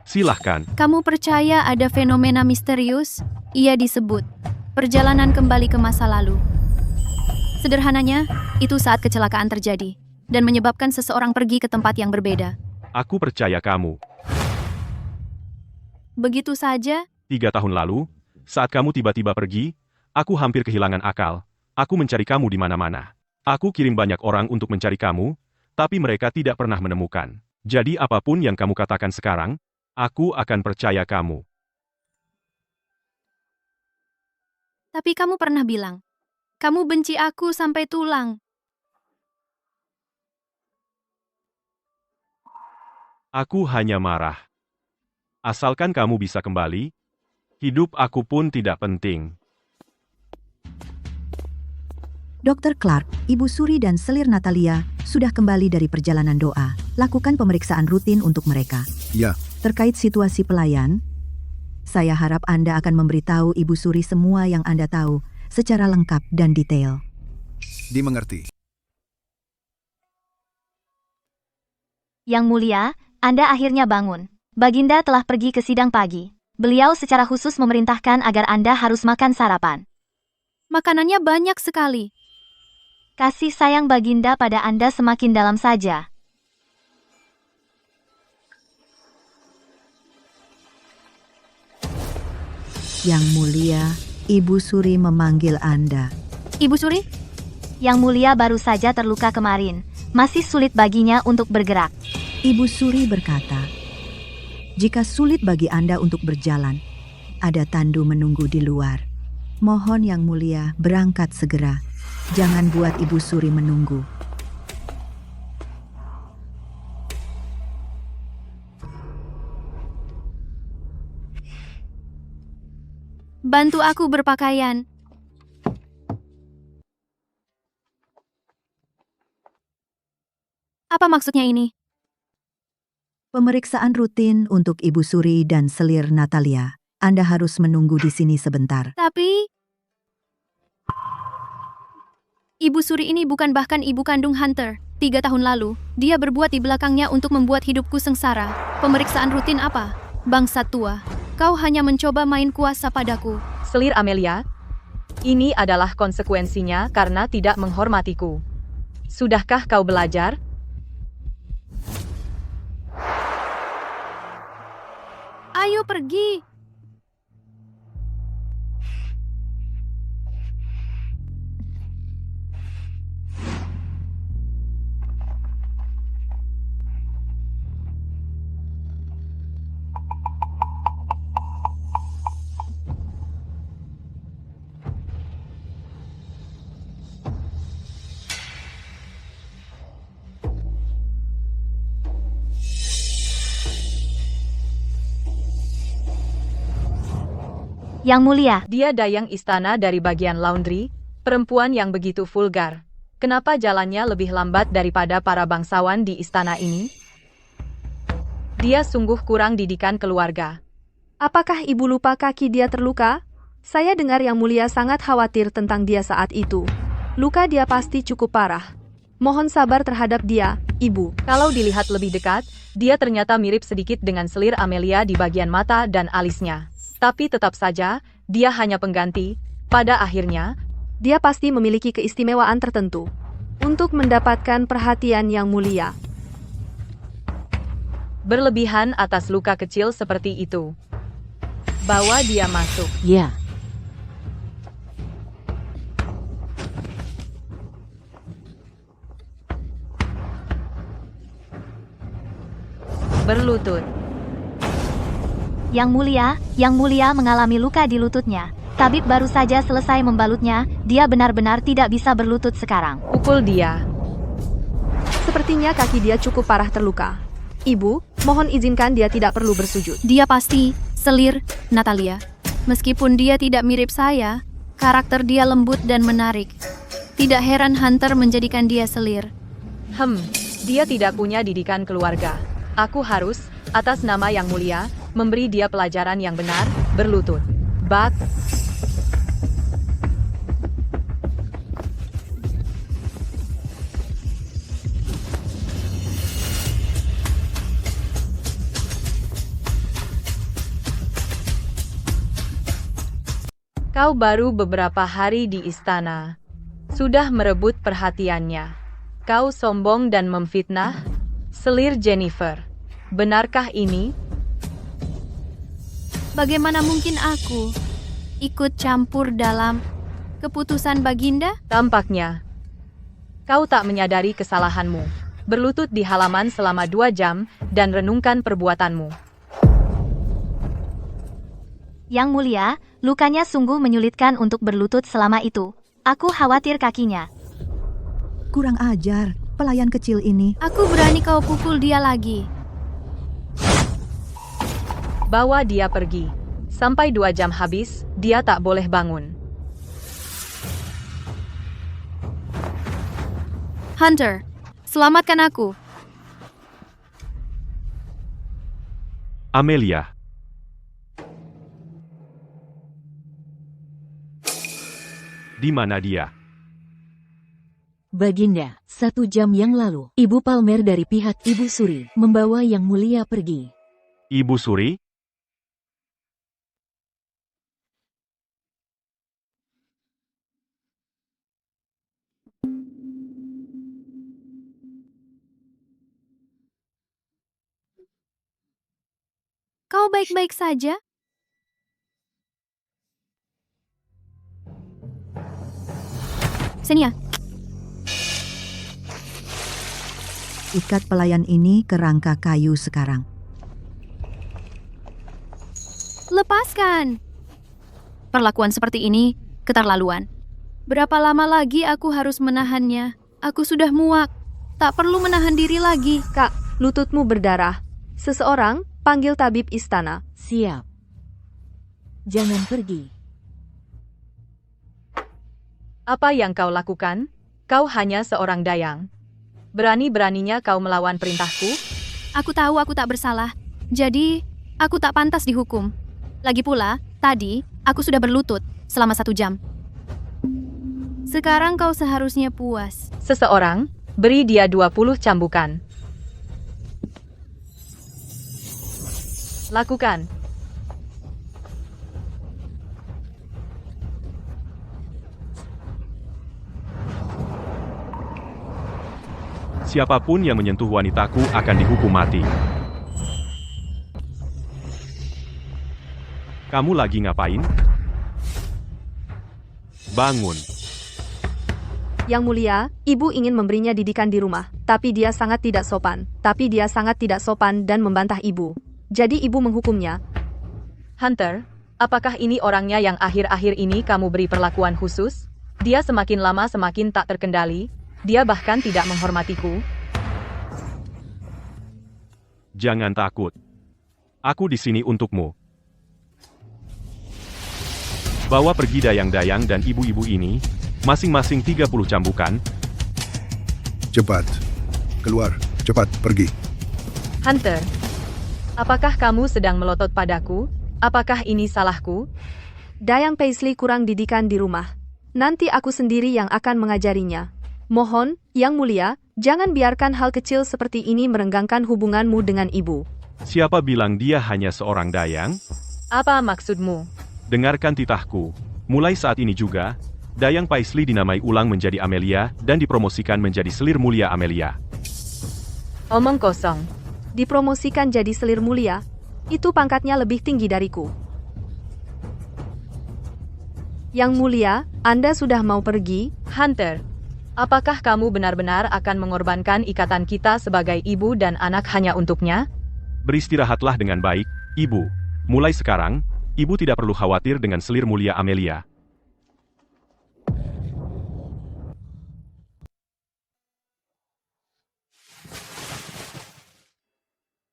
Silahkan. Kamu percaya ada fenomena misterius? Ia disebut perjalanan kembali ke masa lalu. Sederhananya, itu saat kecelakaan terjadi dan menyebabkan seseorang pergi ke tempat yang berbeda. Aku percaya kamu. Begitu saja? 3 tahun lalu, saat kamu tiba-tiba pergi, aku hampir kehilangan akal. Aku mencari kamu di mana-mana. Aku kirim banyak orang untuk mencari kamu, tapi mereka tidak pernah menemukan. Jadi apapun yang kamu katakan sekarang, aku akan percaya kamu. Tapi kamu pernah bilang, kamu benci aku sampai tulang. Aku hanya marah. Asalkan kamu bisa kembali, hidup aku pun tidak penting. Dr. Clark, Ibu Suri dan selir Natalia sudah kembali dari perjalanan doa. Lakukan pemeriksaan rutin untuk mereka. Ya, Terkait situasi pelayan, saya harap Anda akan memberitahu Ibu Suri semua yang Anda tahu secara lengkap dan detail. dimengerti. Yang Mulia, Anda akhirnya bangun. Baginda telah pergi ke sidang pagi. Beliau secara khusus memerintahkan agar Anda harus makan sarapan. Makanannya banyak sekali. Kasih sayang Baginda pada Anda semakin dalam saja. Yang Mulia, Ibu Suri memanggil Anda. Ibu Suri? Yang Mulia baru saja terluka kemarin. Masih sulit baginya untuk bergerak. Ibu Suri berkata, "Jika sulit bagi Anda untuk berjalan, ada tandu menunggu di luar. Mohon Yang Mulia berangkat segera. Jangan buat Ibu Suri menunggu." Bantu aku berpakaian. Apa maksudnya ini? Pemeriksaan rutin untuk Ibu Suri dan selir Natalia. Anda harus menunggu di sini sebentar. Tapi... Ibu Suri ini bukan bahkan ibu kandung Hunter. 3 tahun lalu, dia berbuat di belakangnya untuk membuat hidupku sengsara. Pemeriksaan rutin apa? Bangsat tua. Kau hanya mencoba main kuasa padaku. Selir Amelia, ini adalah konsekuensinya karena tidak menghormatiku. Sudahkah kau belajar? Ayo pergi. Yang Mulia, Dia dayang istana dari bagian laundry, perempuan yang begitu vulgar. Kenapa jalannya lebih lambat daripada para bangsawan di istana ini? Dia sungguh kurang didikan keluarga. Apakah ibu lupa kaki dia terluka? Saya dengar Yang Mulia sangat khawatir tentang dia saat itu. Luka dia pasti cukup parah. Mohon sabar terhadap dia, ibu. Kalau dilihat lebih dekat, dia ternyata mirip sedikit dengan selir Amelia di bagian mata dan alisnya. Tapi tetap saja, dia hanya pengganti. Pada akhirnya, dia pasti memiliki keistimewaan tertentu untuk mendapatkan perhatian Yang Mulia. Berlebihan atas luka kecil seperti itu. Bawa dia masuk. Ya. Berlutut. Yang Mulia mengalami luka di lututnya. Tabib baru saja selesai membalutnya, dia benar-benar tidak bisa berlutut sekarang. Pukul dia. Sepertinya kaki dia cukup parah terluka. Ibu, mohon izinkan dia tidak perlu bersujud. Dia pasti selir Natalia. Meskipun dia tidak mirip saya, karakter dia lembut dan menarik. Tidak heran Hunter menjadikan dia selir. Dia tidak punya didikan keluarga. Aku harus, atas nama Yang Mulia, memberi dia pelajaran yang benar, berlutut. Bak. Kau baru beberapa hari di istana. Sudah merebut perhatiannya. Kau sombong dan memfitnah? Selir Jennifer. Benarkah ini? Bagaimana mungkin aku ikut campur dalam keputusan Baginda? Tampaknya. Kau tak menyadari kesalahanmu. Berlutut di halaman selama 2 jam, dan renungkan perbuatanmu. Yang Mulia, lukanya sungguh menyulitkan untuk berlutut selama itu. Aku khawatir kakinya. Kurang ajar, pelayan kecil ini. Aku berani kau pukul dia lagi. Bawa dia pergi. Sampai 2 jam habis, dia tak boleh bangun. Hunter, selamatkan aku. Amelia. Di mana dia? Baginda, 1 jam yang lalu, Ibu Palmer dari pihak Ibu Suri membawa Yang Mulia pergi. Ibu Suri? Kau baik-baik saja? Senia. Ikat pelayan ini ke rangka kayu sekarang. Lepaskan! Perlakuan seperti ini keterlaluan. Berapa lama lagi aku harus menahannya? Aku sudah muak. Tak perlu menahan diri lagi. Kak, lututmu berdarah. Seseorang, panggil tabib istana. Siap. Jangan pergi. Apa yang kau lakukan? Kau hanya seorang dayang. Berani-beraninya kau melawan perintahku? Aku tahu aku tak bersalah. Jadi, aku tak pantas dihukum. Lagi pula, tadi, aku sudah berlutut selama 1 jam. Sekarang kau seharusnya puas. Seseorang, beri dia 20 cambukan. Lakukan. Siapapun yang menyentuh wanitaku akan dihukum mati. Kamu lagi ngapain? Bangun. Yang Mulia, ibu ingin memberinya didikan di rumah, tapi dia sangat tidak sopan. Dan membantah ibu. Jadi ibu menghukumnya. Hunter, apakah ini orangnya yang akhir-akhir ini kamu beri perlakuan khusus? Dia semakin lama semakin tak terkendali. Dia bahkan tidak menghormatiku. Jangan takut. Aku di sini untukmu. Bawa pergi dayang-dayang dan ibu-ibu ini, masing-masing 30 cambukan. Cepat. Keluar. Cepat, pergi. Hunter, apakah kamu sedang melotot padaku? Apakah ini salahku? Dayang Paisley kurang didikan di rumah. Nanti aku sendiri yang akan mengajarinya. Mohon, Yang Mulia, jangan biarkan hal kecil seperti ini merenggangkan hubunganmu dengan ibu. Siapa bilang dia hanya seorang dayang? Apa maksudmu? Dengarkan titahku. Mulai saat ini juga, Dayang Paisley dinamai ulang menjadi Amelia dan dipromosikan menjadi Selir Mulia Amelia. Omong kosong. Dipromosikan jadi Selir Mulia? Itu pangkatnya lebih tinggi dariku. Yang Mulia, Anda sudah mau pergi? Hunter, apakah kamu benar-benar akan mengorbankan ikatan kita sebagai ibu dan anak hanya untuknya? Beristirahatlah dengan baik, Ibu. Mulai sekarang, Ibu tidak perlu khawatir dengan Selir Mulia Amelia.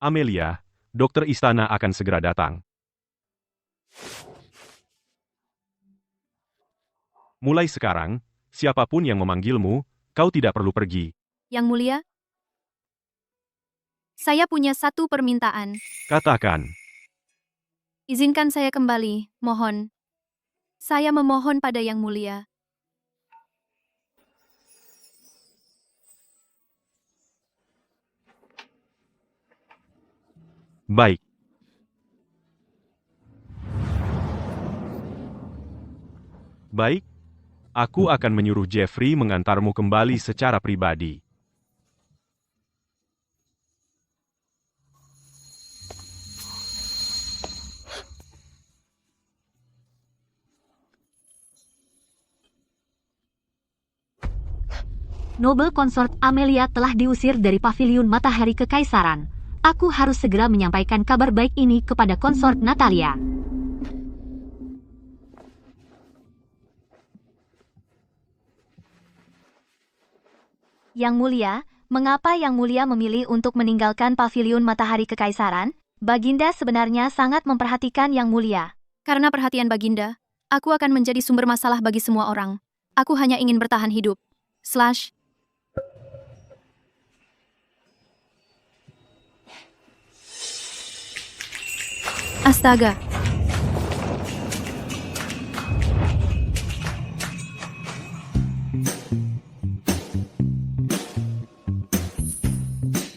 Amelia, dokter istana akan segera datang. Mulai sekarang, siapapun yang memanggilmu, kau tidak perlu pergi. Yang Mulia, saya punya satu permintaan. Katakan. Izinkan saya kembali, mohon. Saya memohon pada Yang Mulia. Baik. Baik, aku akan menyuruh Jeffrey mengantarmu kembali secara pribadi. Nobel konsort Amelia telah diusir dari paviliun Matahari Kekaisaran. Aku harus segera menyampaikan kabar baik ini kepada konsort Natalia. Yang Mulia, mengapa Yang Mulia memilih untuk meninggalkan paviliun Matahari Kekaisaran? Baginda sebenarnya sangat memperhatikan Yang Mulia. Karena perhatian Baginda, aku akan menjadi sumber masalah bagi semua orang. Aku hanya ingin bertahan hidup. Astaga.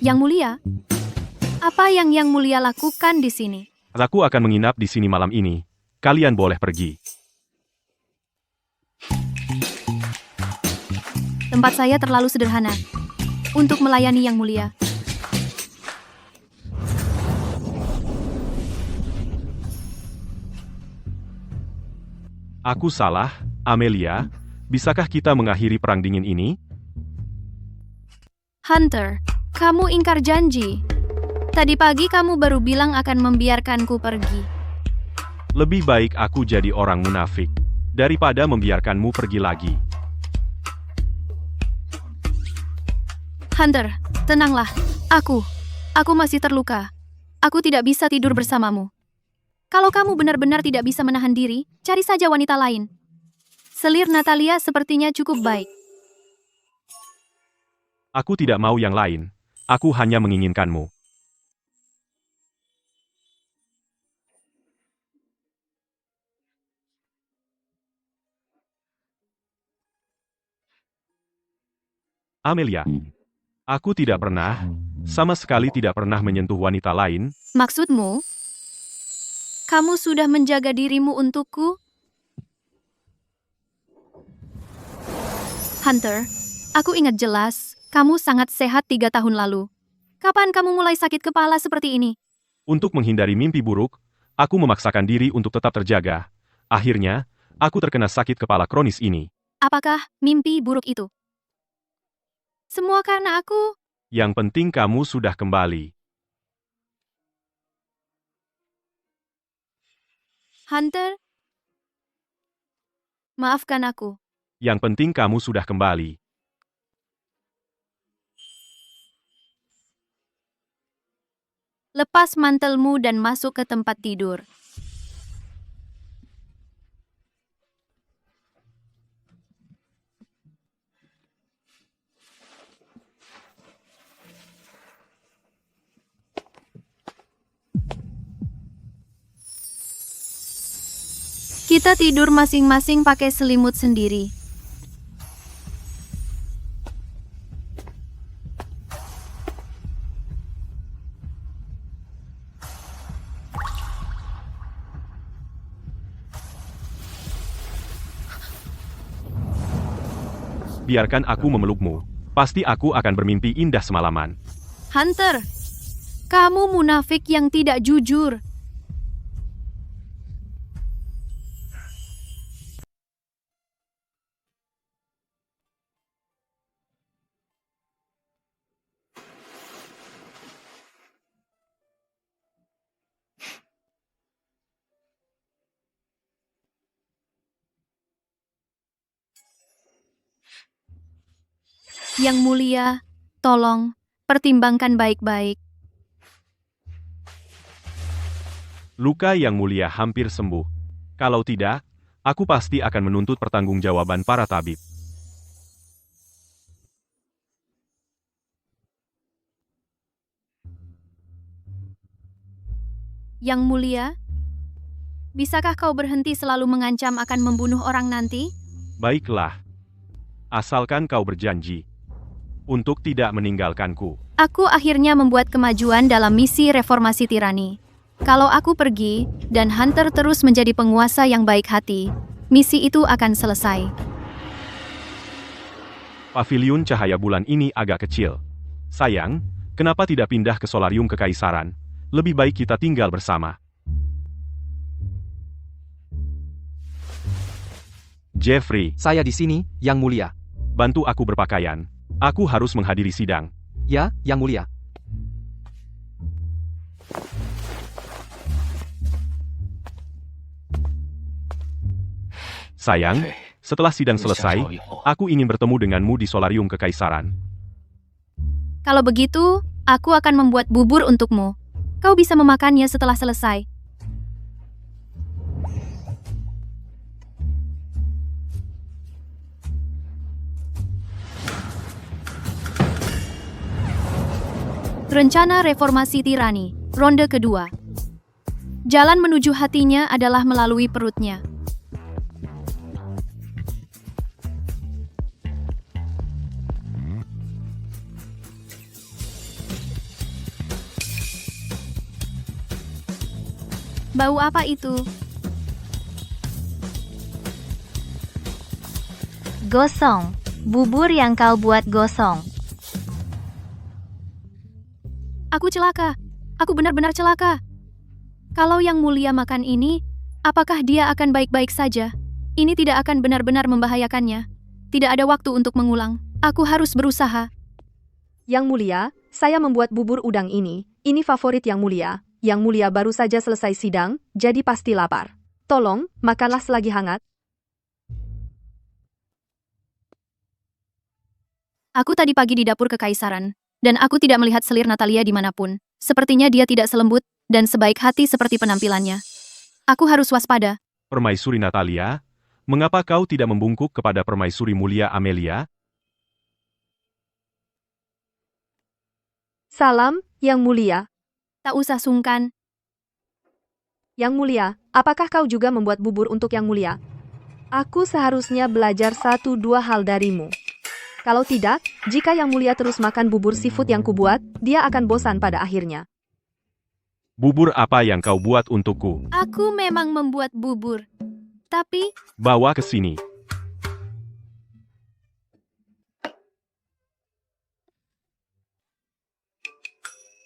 Yang Mulia, apa yang Yang Mulia lakukan di sini? Aku akan menginap di sini malam ini. Kalian boleh pergi. Tempat saya terlalu sederhana untuk melayani Yang Mulia. Aku salah, Amelia. Bisakah kita mengakhiri perang dingin ini? Hunter, Kamu ingkar janji. Tadi pagi kamu baru bilang akan membiarkanku pergi. Lebih baik aku jadi orang munafik daripada membiarkanmu pergi lagi. Hunter, tenanglah. Aku masih terluka. Aku tidak bisa tidur bersamamu. Kalau kamu benar-benar tidak bisa menahan diri, cari saja wanita lain. Selir Natalia sepertinya cukup baik. Aku tidak mau yang lain. Aku hanya menginginkanmu. Amelia, aku tidak pernah, sama sekali tidak pernah menyentuh wanita lain. Maksudmu? Kamu sudah menjaga dirimu untukku? Hunter, aku ingat jelas, kamu sangat sehat 3 tahun lalu. Kapan kamu mulai sakit kepala seperti ini? Untuk menghindari mimpi buruk, aku memaksakan diri untuk tetap terjaga. Akhirnya, aku terkena sakit kepala kronis ini. Apakah mimpi buruk itu? Semua karena aku. Yang penting kamu sudah kembali. Hunter, maafkan aku. Yang penting kamu sudah kembali. Lepas mantelmu dan masuk ke tempat tidur. Kita tidur masing-masing pakai selimut sendiri. Biarkan aku memelukmu. Pasti aku akan bermimpi indah semalaman. Hunter, kamu munafik yang tidak jujur. Yang mulia, tolong, pertimbangkan baik-baik. Luka yang mulia hampir sembuh. Kalau tidak, aku pasti akan menuntut pertanggungjawaban para tabib. Yang mulia, bisakah kau berhenti selalu mengancam akan membunuh orang nanti? Baiklah. Asalkan kau berjanji untuk tidak meninggalkanku. Aku akhirnya membuat kemajuan dalam misi reformasi tirani. Kalau aku pergi, dan Hunter terus menjadi penguasa yang baik hati, misi itu akan selesai. Paviliun cahaya bulan ini agak kecil. Sayang, kenapa tidak pindah ke solarium kekaisaran? Lebih baik kita tinggal bersama. Jeffrey, Saya di sini, Yang Mulia. bantu aku berpakaian. Aku harus menghadiri sidang. Ya, Yang Mulia. Sayang, setelah sidang selesai, aku ingin bertemu denganmu di solarium kekaisaran. Kalau begitu, aku akan membuat bubur untukmu. Kau bisa memakannya setelah selesai. Rencana reformasi tirani, ronde kedua. Jalan menuju hatinya adalah melalui perutnya. Bau apa itu? Gosong. Bubur yang kau buat gosong. Aku celaka. Aku benar-benar celaka. Kalau Yang Mulia makan ini, apakah dia akan baik-baik saja? Ini tidak akan benar-benar membahayakannya. Tidak ada waktu untuk mengulang. Aku harus berusaha. Yang Mulia, saya membuat bubur udang ini. Ini favorit Yang Mulia. Yang Mulia baru saja selesai sidang, jadi pasti lapar. Tolong, makanlah selagi hangat. Aku tadi pagi di dapur kekaisaran, dan aku tidak melihat selir Natalia dimanapun. Sepertinya dia tidak selembut dan sebaik hati seperti penampilannya. Aku harus waspada. Permaisuri Natalia, mengapa kau tidak membungkuk kepada Permaisuri Mulia Amelia? Salam, Yang Mulia. Tak usah sungkan. Yang Mulia, apakah kau juga membuat bubur untuk Yang Mulia? Aku seharusnya belajar 1-2 hal darimu. Kalau tidak, jika Yang Mulia terus makan bubur seafood yang kubuat, dia akan bosan pada akhirnya. Bubur apa yang kau buat untukku? Aku memang membuat bubur. Tapi, Bawa ke sini.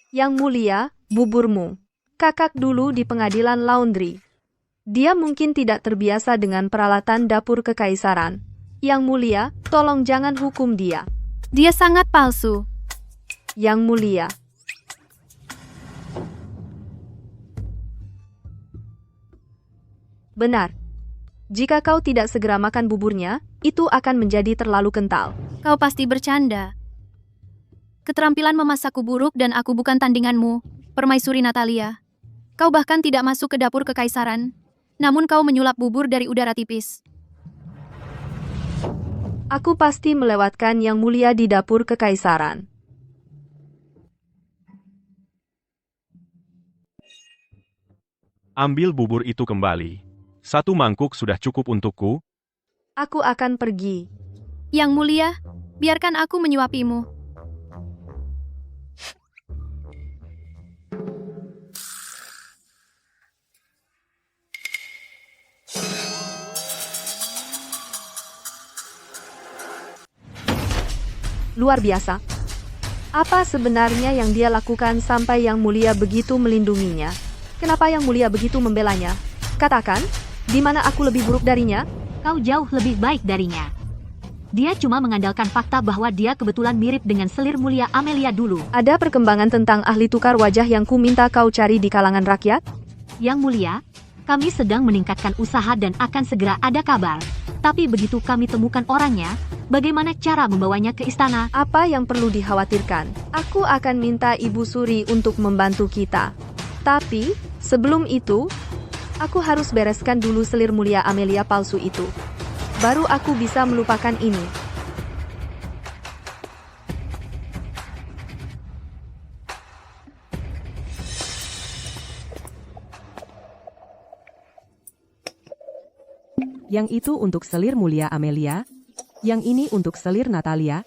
Yang Mulia, buburmu. Kakak dulu di pengadilan laundry. Dia mungkin tidak terbiasa dengan peralatan dapur kekaisaran. Yang Mulia, tolong jangan hukum dia. dia sangat palsu. Yang Mulia. Benar. Jika kau tidak segera makan buburnya, itu akan menjadi terlalu kental. Kau pasti bercanda. Keterampilan memasakku buruk dan aku bukan tandinganmu, Permaisuri Natalia. Kau bahkan tidak masuk ke dapur kekaisaran, namun kau menyulap bubur dari udara tipis. Aku pasti melewatkan Yang Mulia di dapur kekaisaran. Ambil bubur itu kembali. 1 mangkuk sudah cukup untukku. Aku akan pergi. Yang Mulia, biarkan aku menyuapimu. Luar biasa. Apa sebenarnya yang dia lakukan sampai Yang Mulia begitu melindunginya? Kenapa Yang Mulia begitu membelanya? Katakan, di mana aku lebih buruk darinya? Kau jauh lebih baik darinya. Dia cuma mengandalkan fakta bahwa dia kebetulan mirip dengan selir mulia Amelia dulu. Ada perkembangan tentang ahli tukar wajah yang ku minta kau cari di kalangan rakyat? Yang Mulia, kami sedang meningkatkan usaha dan akan segera ada kabar. Tapi begitu kami temukan orangnya, bagaimana cara membawanya ke istana? Apa yang perlu dikhawatirkan? Aku akan minta Ibu Suri untuk membantu kita. Tapi, sebelum itu, aku harus bereskan dulu selir mulia Amelia palsu itu. Baru aku bisa melupakan ini. Yang itu untuk selir mulia Amelia, yang ini untuk selir Natalia.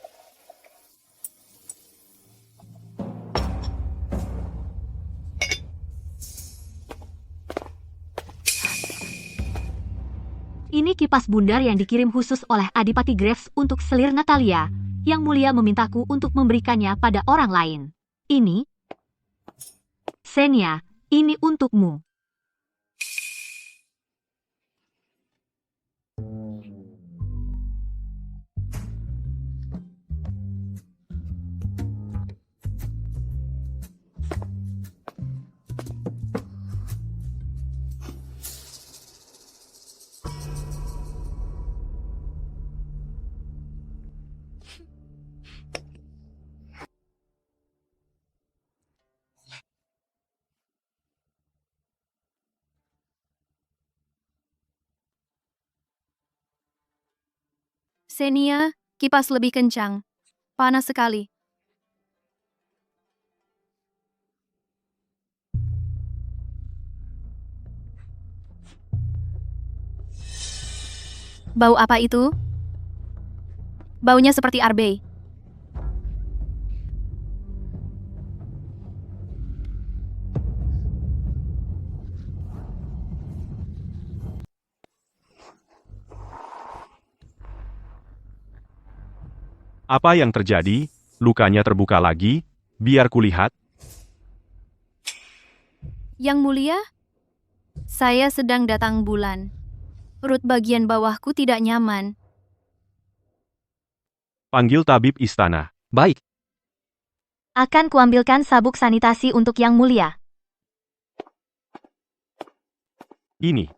Ini kipas bundar yang dikirim khusus oleh Adipati Graves untuk selir Natalia. Yang Mulia memintaku untuk memberikannya pada orang lain. Ini, Xenia, ini untukmu. Xenia, kipas lebih kencang. Panas sekali. Bau apa itu? Baunya seperti arbei. Apa yang terjadi? Lukanya terbuka lagi? Biar kulihat. Yang Mulia, saya sedang datang bulan. Perut bagian bawahku tidak nyaman. Panggil tabib istana. Baik. Akan kuambilkan sabuk sanitasi untuk Yang Mulia. Ini.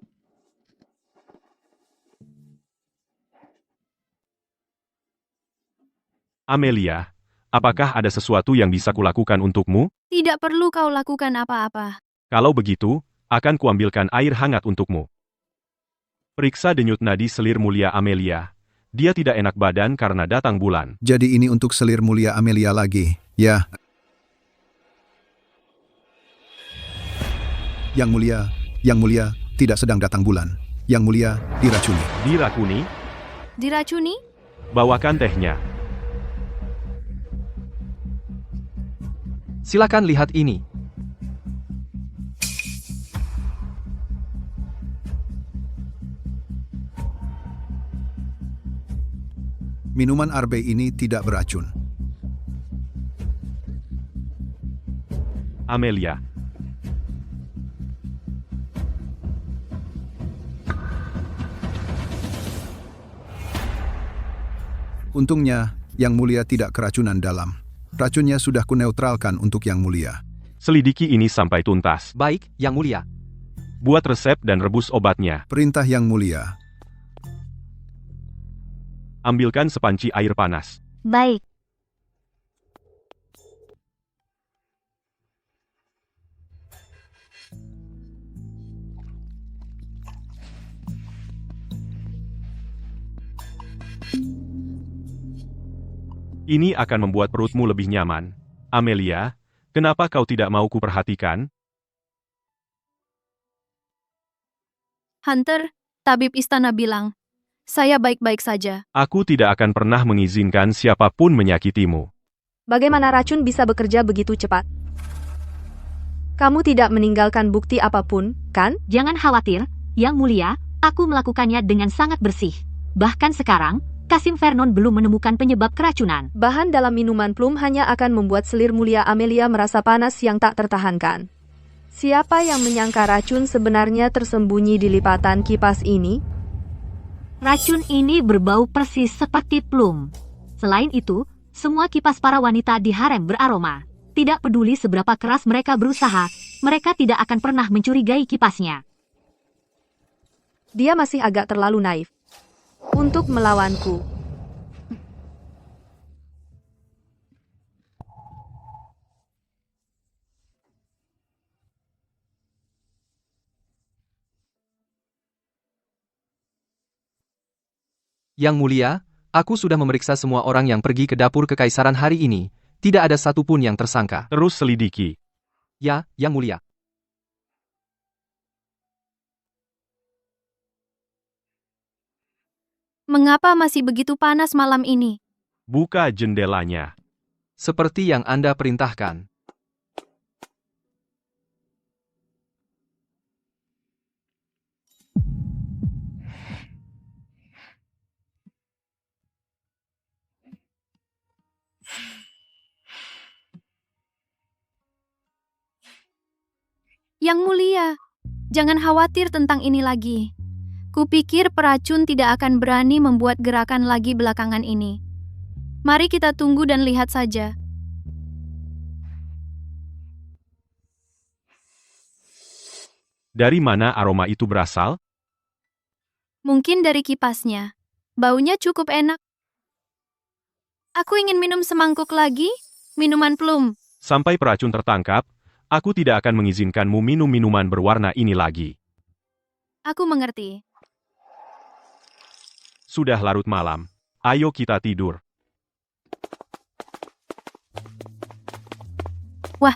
Amelia, apakah ada sesuatu yang bisa kulakukan untukmu? Tidak perlu kau lakukan apa-apa. Kalau begitu, akan kuambilkan air hangat untukmu. Periksa denyut nadi selir mulia Amelia. Dia tidak enak badan karena datang bulan. Jadi ini untuk selir mulia Amelia lagi, ya. Yang Mulia, tidak sedang datang bulan. Yang Mulia, diracuni. Diracuni? Diracuni? Bawakan tehnya. Silakan lihat ini. Minuman Arbe ini tidak beracun. Amelia. Untungnya, Yang Mulia tidak keracunan dalam. Racunnya sudah kuneutralkan untuk Yang Mulia. Selidiki ini sampai tuntas. Baik, Yang Mulia. Buat resep dan rebus obatnya. Perintah Yang Mulia. Ambilkan sepanci air panas. Baik. Ini akan membuat perutmu lebih nyaman. Amelia, kenapa kau tidak mau kuperhatikan? Hunter, tabib istana bilang, saya baik-baik saja. Aku tidak akan pernah mengizinkan siapapun menyakitimu. Bagaimana racun bisa bekerja begitu cepat? Kamu tidak meninggalkan bukti apapun, kan? Jangan khawatir, Yang Mulia, aku melakukannya dengan sangat bersih. Bahkan sekarang, Kasim Vernon belum menemukan penyebab keracunan. Bahan dalam minuman plum hanya akan membuat selir mulia Amelia merasa panas yang tak tertahankan. Siapa yang menyangka racun sebenarnya tersembunyi di lipatan kipas ini? Racun ini berbau persis seperti plum. Selain itu, semua kipas para wanita di harem beraroma. Tidak peduli seberapa keras mereka berusaha, mereka tidak akan pernah mencurigai kipasnya. Dia masih agak terlalu naif untuk melawanku. Yang Mulia, aku sudah memeriksa semua orang yang pergi ke dapur kekaisaran hari ini. Tidak ada satupun yang tersangka. Terus selidiki. Ya, Yang Mulia. Mengapa masih begitu panas malam ini? Buka jendelanya. Seperti yang Anda perintahkan. Yang Mulia, jangan khawatir tentang ini lagi. Kupikir peracun tidak akan berani membuat gerakan lagi belakangan ini. Mari kita tunggu dan lihat saja. Dari mana aroma itu berasal? Mungkin dari kipasnya. Baunya cukup enak. Aku ingin minum semangkuk lagi, minuman plum. Sampai peracun tertangkap, aku tidak akan mengizinkanmu minum minuman berwarna ini lagi. Aku mengerti. Sudah larut malam. Ayo kita tidur. Wah.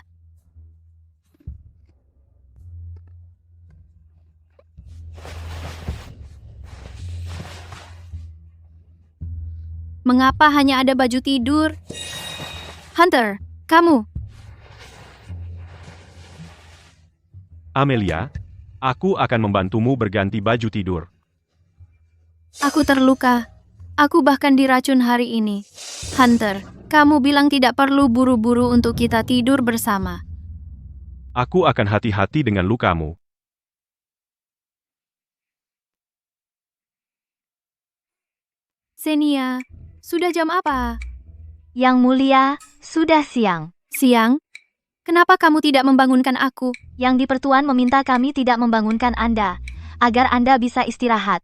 Mengapa hanya ada baju tidur? Hunter, kamu. Amelia, aku akan membantumu berganti baju tidur. Aku terluka. Aku bahkan diracun hari ini. Hunter, kamu bilang tidak perlu buru-buru untuk kita tidur bersama. Aku akan hati-hati dengan lukamu. Xenia, sudah jam apa? Yang Mulia, sudah siang. Siang, kenapa kamu tidak membangunkan aku? Yang di Pertuan meminta kami tidak membangunkan Anda, agar Anda bisa istirahat.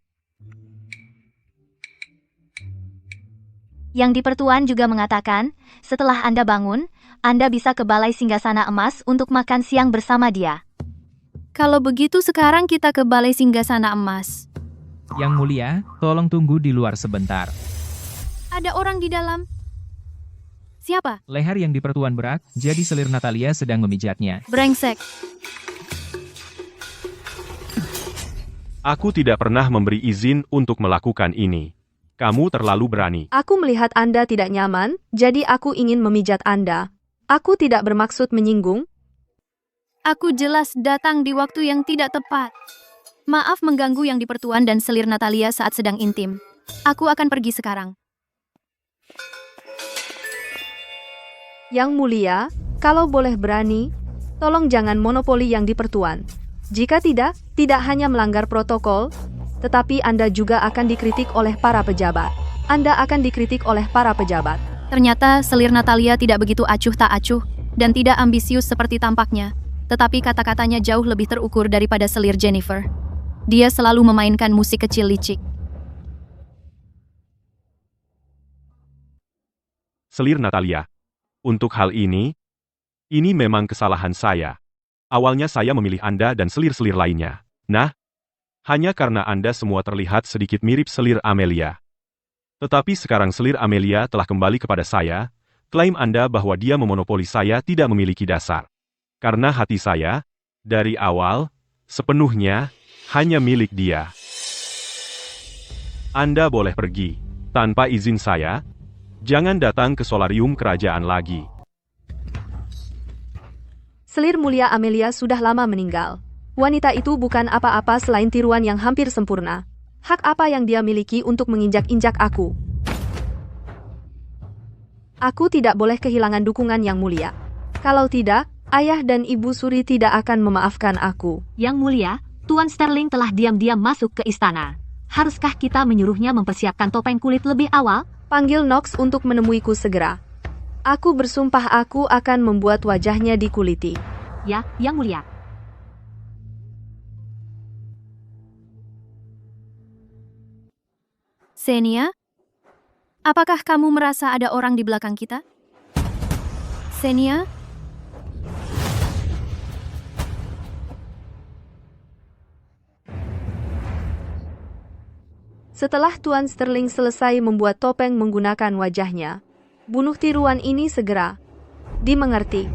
Yang di Pertuan juga mengatakan, setelah Anda bangun, Anda bisa ke Balai Singgasana Emas untuk makan siang bersama dia. Kalau begitu sekarang kita ke Balai Singgasana Emas. Yang Mulia, tolong tunggu di luar sebentar. Ada orang di dalam. Siapa? Leher yang di Pertuan berat, jadi selir Natalia sedang memijatnya. Brengsek. Aku tidak pernah memberi izin untuk melakukan ini. Kamu terlalu berani. Aku melihat Anda tidak nyaman, jadi aku ingin memijat Anda. Aku tidak bermaksud menyinggung. Aku jelas datang di waktu yang tidak tepat. Maaf mengganggu yang di Pertuan dan selir Natalia saat sedang intim. Aku akan pergi sekarang. Yang Mulia, kalau boleh berani, tolong jangan monopoli yang di Pertuan. Jika tidak hanya melanggar protokol, tetapi Anda juga akan dikritik oleh para pejabat. Anda akan dikritik oleh para pejabat. Ternyata selir Natalia tidak begitu acuh tak acuh dan tidak ambisius seperti tampaknya. Tetapi kata-katanya jauh lebih terukur daripada selir Jennifer. Dia selalu memainkan musik kecil licik. Selir Natalia. Untuk hal ini memang kesalahan saya. Awalnya saya memilih Anda dan selir-selir lainnya. Nah, hanya karena Anda semua terlihat sedikit mirip selir Amelia. Tetapi sekarang selir Amelia telah kembali kepada saya, klaim Anda bahwa dia memonopoli saya tidak memiliki dasar. Karena hati saya, dari awal, sepenuhnya, hanya milik dia. Anda boleh pergi, tanpa izin saya. Jangan datang ke solarium kerajaan lagi. Selir Mulia Amelia sudah lama meninggal. Wanita itu bukan apa-apa selain tiruan yang hampir sempurna. Hak apa yang dia miliki untuk menginjak-injak aku? Aku tidak boleh kehilangan dukungan Yang Mulia. Kalau tidak, Ayah dan Ibu Suri tidak akan memaafkan aku. Yang Mulia, Tuan Sterling telah diam-diam masuk ke istana. Haruskah kita menyuruhnya mempersiapkan topeng kulit lebih awal? Panggil Knox untuk menemuiku segera. Aku bersumpah aku akan membuat wajahnya dikuliti. Ya, Yang Mulia. Xenia, apakah kamu merasa ada orang di belakang kita? Xenia? Setelah Tuan Sterling selesai membuat topeng menggunakan wajahnya, bunuh tiruan ini segera. Dimengerti.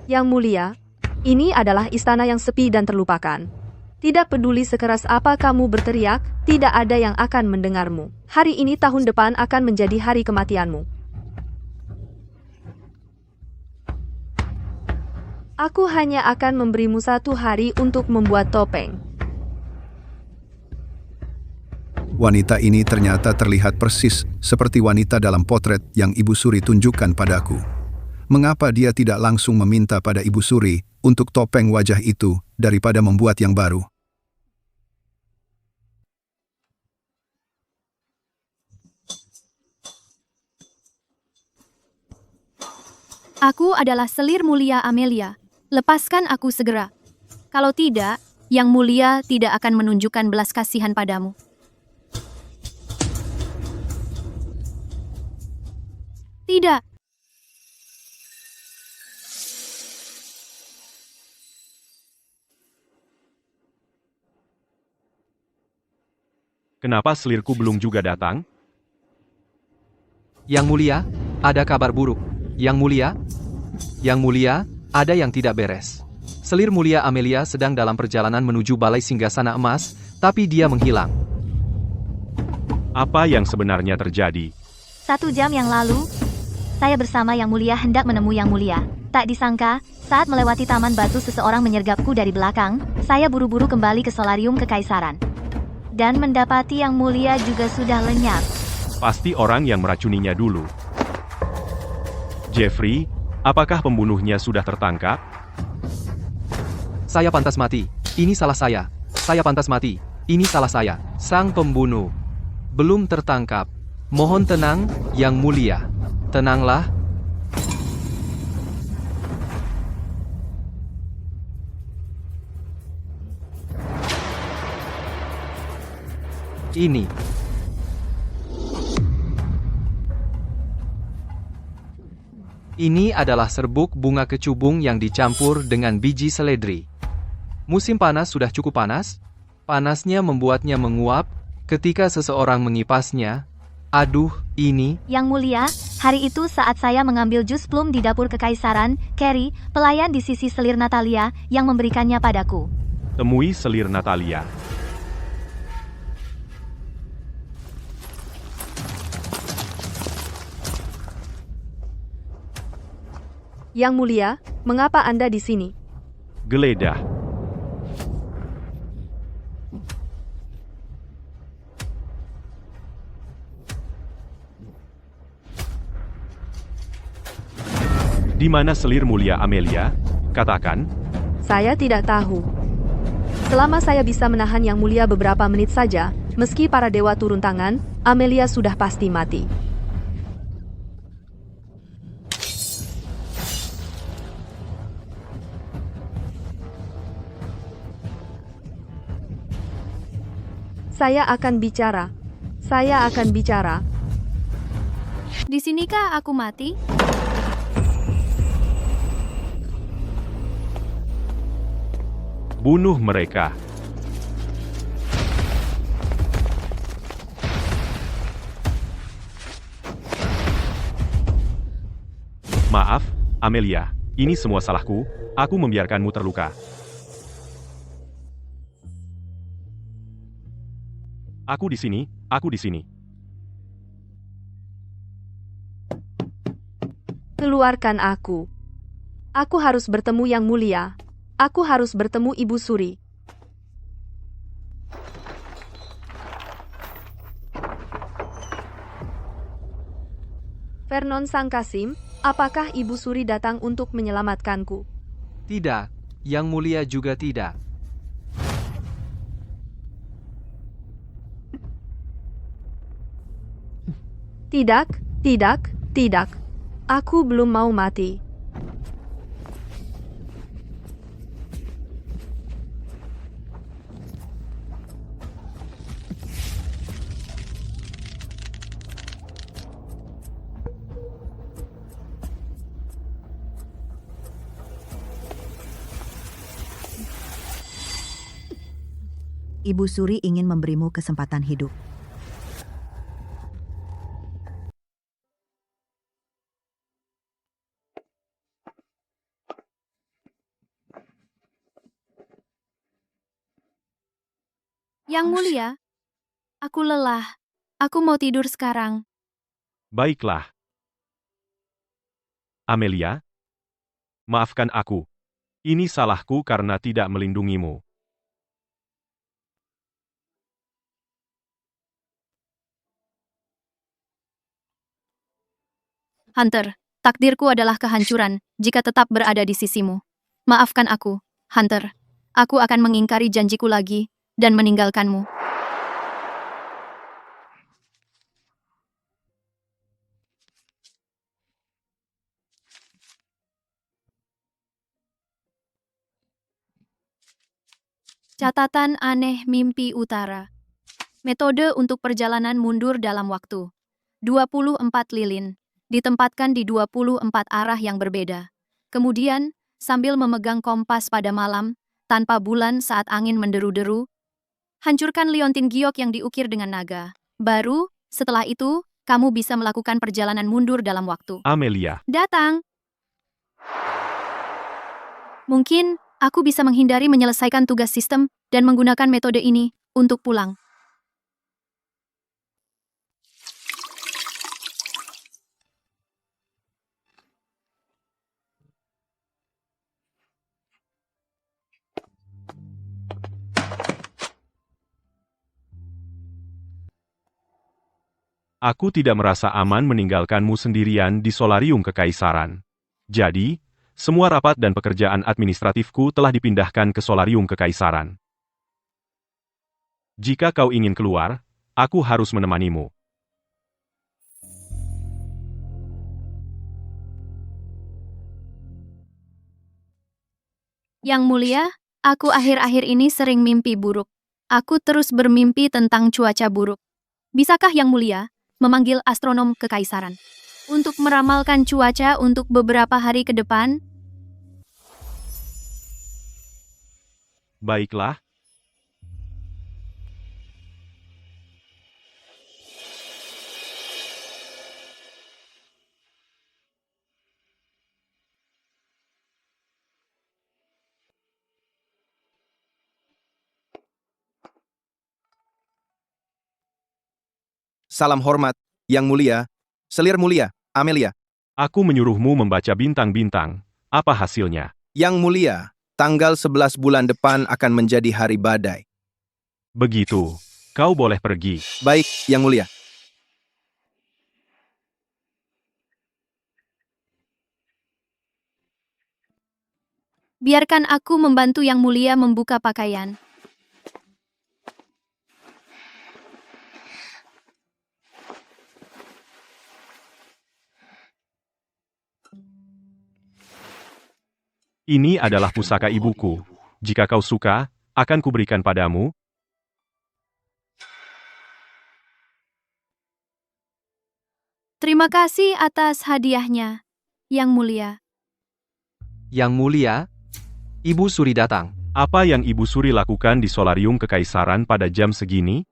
Yang Mulia, ini adalah istana yang sepi dan terlupakan. Tidak peduli sekeras apa kamu berteriak, tidak ada yang akan mendengarmu. Hari ini tahun depan akan menjadi hari kematianmu. Aku hanya akan memberimu 1 hari untuk membuat topeng. Wanita ini ternyata terlihat persis seperti wanita dalam potret yang Ibu Suri tunjukkan padaku. Mengapa dia tidak langsung meminta pada Ibu Suri untuk topeng wajah itu daripada membuat yang baru? Aku adalah selir mulia Amelia. Lepaskan aku segera. Kalau tidak, Yang Mulia tidak akan menunjukkan belas kasihan padamu. Tidak. Kenapa selirku belum juga datang? Yang Mulia, ada kabar buruk. Yang Mulia, ada yang tidak beres. Selir Mulia Amelia sedang dalam perjalanan menuju Balai Singgasana Emas, tapi dia menghilang. Apa yang sebenarnya terjadi? 1 jam yang lalu, saya bersama Yang Mulia hendak menemui Yang Mulia. Tak disangka, saat melewati taman batu seseorang menyergapku dari belakang, saya buru-buru kembali ke solarium kekaisaran. Dan mendapati Yang Mulia juga sudah lenyap. Pasti orang yang meracuninya dulu. Jeffrey, apakah pembunuhnya sudah tertangkap? Saya pantas mati. Ini salah saya. Saya pantas mati. Ini salah saya. Sang pembunuh belum tertangkap. Mohon tenang, Yang Mulia. Tenanglah. Ini. Ini adalah serbuk bunga kecubung yang dicampur dengan biji seledri. Musim panas sudah cukup panas. Panasnya membuatnya menguap ketika seseorang mengipasnya. Aduh, ini... Yang Mulia, hari itu saat saya mengambil jus plum di dapur kekaisaran, Carrie, pelayan di sisi selir Natalia, yang memberikannya padaku. Temui selir Natalia. Yang Mulia, mengapa Anda di sini? Geledah. Di mana selir mulia Amelia? Katakan. Saya tidak tahu. Selama saya bisa menahan Yang Mulia beberapa menit saja, meski para dewa turun tangan, Amelia sudah pasti mati. Saya akan bicara. Saya akan bicara. Di sinikah aku mati? Bunuh mereka. Maaf, Amelia. Ini semua salahku. Aku membiarkanmu terluka. Aku di sini, aku di sini. Keluarkan aku. Aku harus bertemu Yang Mulia. Aku harus bertemu Ibu Suri. Vernon Sang Kasim, apakah Ibu Suri datang untuk menyelamatkanku? Tidak, Yang Mulia juga tidak. Tidak, tidak, tidak. Aku belum mau mati. Ibu Suri ingin memberimu kesempatan hidup. Yang Mulia, aku lelah. Aku mau tidur sekarang. Baiklah. Amelia, maafkan aku. Ini salahku karena tidak melindungimu. Hunter, takdirku adalah kehancuran jika tetap berada di sisimu. Maafkan aku, Hunter. Aku akan mengingkari janjiku lagi dan meninggalkanmu. Catatan aneh mimpi utara. Metode untuk perjalanan mundur dalam waktu. 24 lilin. Ditempatkan di 24 arah yang berbeda. Kemudian, sambil memegang kompas pada malam, tanpa bulan saat angin menderu-deru, hancurkan liontin giok yang diukir dengan naga. Baru, setelah itu, kamu bisa melakukan perjalanan mundur dalam waktu. Amelia. Datang! Mungkin, aku bisa menghindari menyelesaikan tugas sistem dan menggunakan metode ini untuk pulang. Aku tidak merasa aman meninggalkanmu sendirian di solarium kekaisaran. Jadi, semua rapat dan pekerjaan administratifku telah dipindahkan ke solarium kekaisaran. Jika kau ingin keluar, aku harus menemanimu. Yang mulia, aku akhir-akhir ini sering mimpi buruk. Aku terus bermimpi tentang cuaca buruk. Bisakah Yang Mulia memanggil astronom kekaisaran untuk meramalkan cuaca untuk beberapa hari ke depan? Baiklah. Salam hormat, Yang Mulia, Selir Mulia, Amelia. Aku menyuruhmu membaca bintang-bintang. Apa hasilnya? Yang Mulia, tanggal 11 bulan depan akan menjadi hari badai. Begitu. Kau boleh pergi. Baik, Yang Mulia. Biarkan aku membantu Yang Mulia membuka pakaian. Ini adalah pusaka ibuku. Jika kau suka, akan kuberikan padamu. Terima kasih atas hadiahnya, Yang Mulia. Yang Mulia, Ibu Suri datang. Apa yang Ibu Suri lakukan di solarium kekaisaran pada jam segini?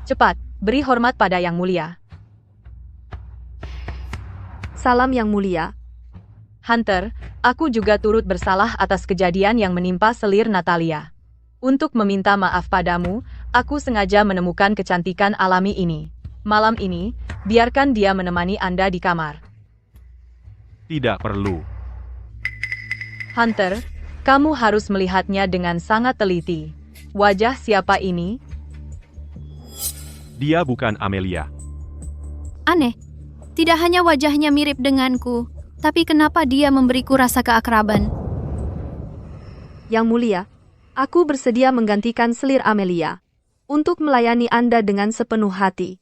Cepat, beri hormat pada Yang Mulia. Salam Yang Mulia. Hunter, aku juga turut bersalah atas kejadian yang menimpa selir Natalia. Untuk meminta maaf padamu, aku sengaja menemukan kecantikan alami ini. Malam ini, biarkan dia menemani Anda di kamar. Tidak perlu. Hunter, kamu harus melihatnya dengan sangat teliti. Wajah siapa ini? Dia bukan Amelia. Aneh, tidak hanya wajahnya mirip denganku, tapi kenapa dia memberiku rasa keakraban? Yang Mulia, aku bersedia menggantikan selir Amelia untuk melayani Anda dengan sepenuh hati.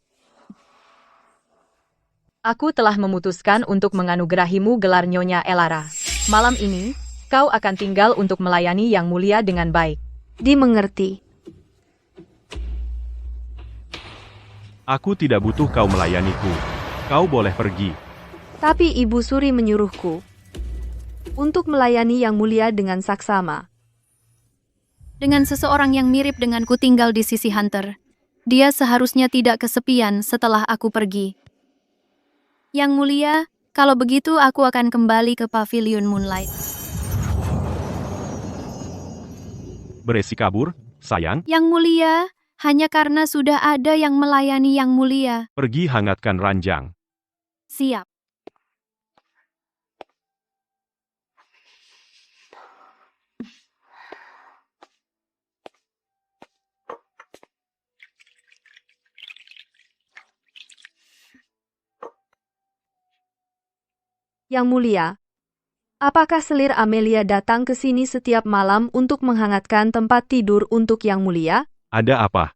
Aku telah memutuskan untuk menganugerahimu gelar Nyonya Elara. Malam ini, kau akan tinggal untuk melayani Yang Mulia dengan baik. Dimengerti. Aku tidak butuh kau melayaniku. Kau boleh pergi. Tapi Ibu Suri menyuruhku untuk melayani Yang Mulia dengan saksama. Dengan seseorang yang mirip denganku tinggal di sisi Hunter, dia seharusnya tidak kesepian setelah aku pergi. Yang Mulia, kalau begitu aku akan kembali ke Pavilion Moonlight. Beresi kabur, sayang. Yang Mulia, hanya karena sudah ada yang melayani Yang Mulia. Pergi hangatkan ranjang. Siap. Yang Mulia, apakah selir Amelia datang ke sini setiap malam untuk menghangatkan tempat tidur untuk Yang Mulia? Ada apa?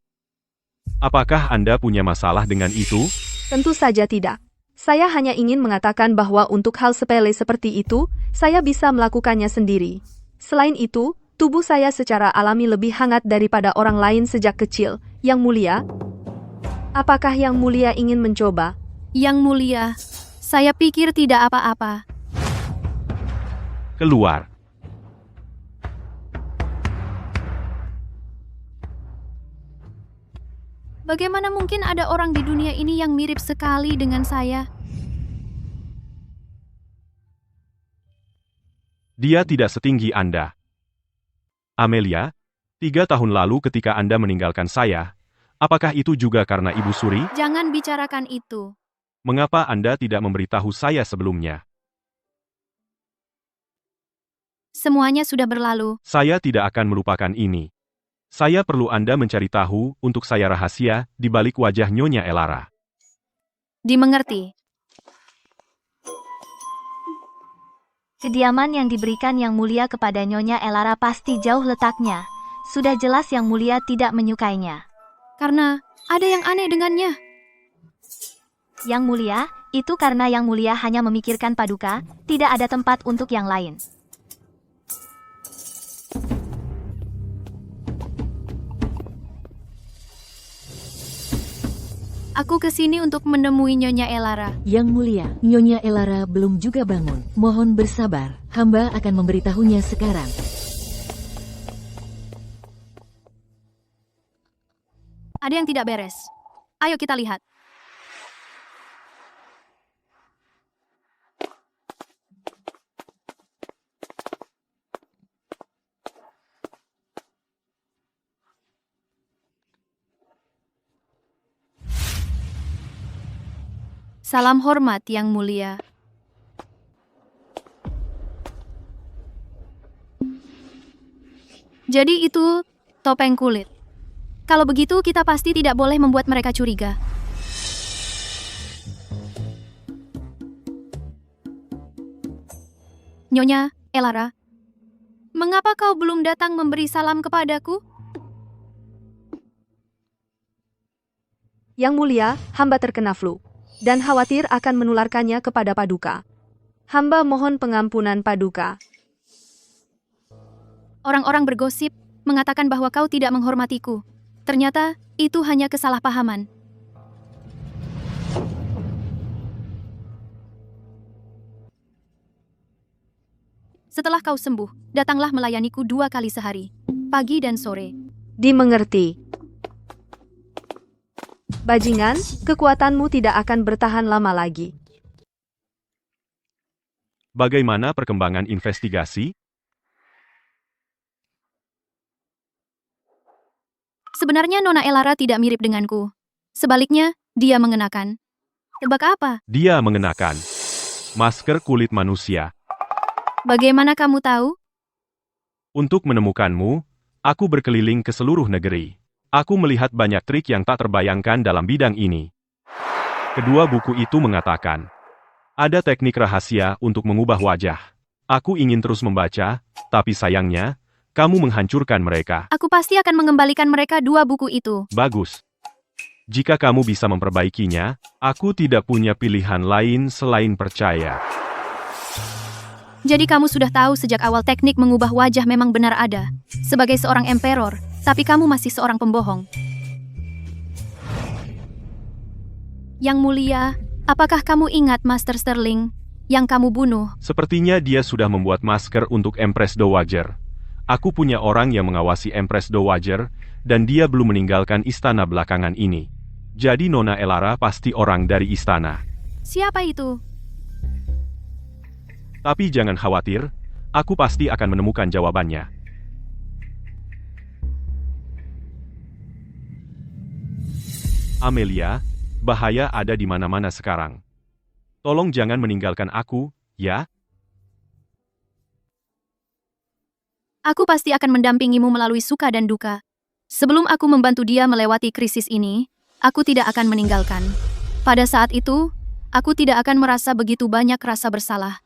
Apakah Anda punya masalah dengan itu? Tentu saja tidak. Saya hanya ingin mengatakan bahwa untuk hal sepele seperti itu, saya bisa melakukannya sendiri. Selain itu, tubuh saya secara alami lebih hangat daripada orang lain sejak kecil. Yang Mulia, apakah Yang Mulia ingin mencoba? Yang Mulia, saya pikir tidak apa-apa. Keluar. Bagaimana mungkin ada orang di dunia ini yang mirip sekali dengan saya? Dia tidak setinggi Anda. Amelia, 3 tahun lalu ketika Anda meninggalkan saya, apakah itu juga karena Ibu Suri? Jangan bicarakan itu. Mengapa Anda tidak memberitahu saya sebelumnya? Semuanya sudah berlalu. Saya tidak akan melupakan ini. Saya perlu Anda mencari tahu untuk saya rahasia di balik wajah Nyonya Elara. Dimengerti. Kediaman yang diberikan Yang Mulia kepada Nyonya Elara pasti jauh letaknya. Sudah jelas Yang Mulia tidak menyukainya. Karena ada yang aneh dengannya. Yang Mulia, itu karena Yang Mulia hanya memikirkan Paduka, tidak ada tempat untuk yang lain. Aku ke sini untuk menemui Nyonya Elara. Yang Mulia, Nyonya Elara belum juga bangun. Mohon bersabar, hamba akan memberitahunya sekarang. Ada yang tidak beres. Ayo kita lihat. Salam hormat, Yang Mulia. Jadi itu topeng kulit. Kalau begitu, kita pasti tidak boleh membuat mereka curiga. Nyonya Elara, mengapa kau belum datang memberi salam kepadaku? Yang Mulia, hamba terkena flu dan khawatir akan menularkannya kepada Paduka. Hamba mohon pengampunan Paduka. Orang-orang bergosip, mengatakan bahwa kau tidak menghormatiku. Ternyata, itu hanya kesalahpahaman. Setelah kau sembuh, datanglah melayaniku 2 kali sehari, pagi dan sore. Dimengerti. Bajingan, kekuatanmu tidak akan bertahan lama lagi. Bagaimana perkembangan investigasi? Sebenarnya Nona Elara tidak mirip denganku. Sebaliknya, dia mengenakan. Tebak apa? Dia mengenakan masker kulit manusia. Bagaimana kamu tahu? Untuk menemukanmu, aku berkeliling ke seluruh negeri. Aku melihat banyak trik yang tak terbayangkan dalam bidang ini. Kedua buku itu mengatakan, ada teknik rahasia untuk mengubah wajah. Aku ingin terus membaca, tapi sayangnya, kamu menghancurkan mereka. Aku pasti akan mengembalikan mereka 2 buku itu. Bagus. Jika kamu bisa memperbaikinya, aku tidak punya pilihan lain selain percaya. Jadi kamu sudah tahu sejak awal teknik mengubah wajah memang benar ada. Sebagai seorang emperor, tapi kamu masih seorang pembohong. Yang Mulia, apakah kamu ingat Master Sterling yang kamu bunuh? Sepertinya dia sudah membuat masker untuk Empress Dowager. Aku punya orang yang mengawasi Empress Dowager, dan dia belum meninggalkan istana belakangan ini. Jadi Nona Elara pasti orang dari istana. Siapa itu? Tapi jangan khawatir, aku pasti akan menemukan jawabannya. Amelia, bahaya ada di mana-mana sekarang. Tolong jangan meninggalkan aku, ya? Aku pasti akan mendampingimu melalui suka dan duka. Sebelum aku membantu dia melewati krisis ini, aku tidak akan meninggalkan. Pada saat itu, aku tidak akan merasa begitu banyak rasa bersalah.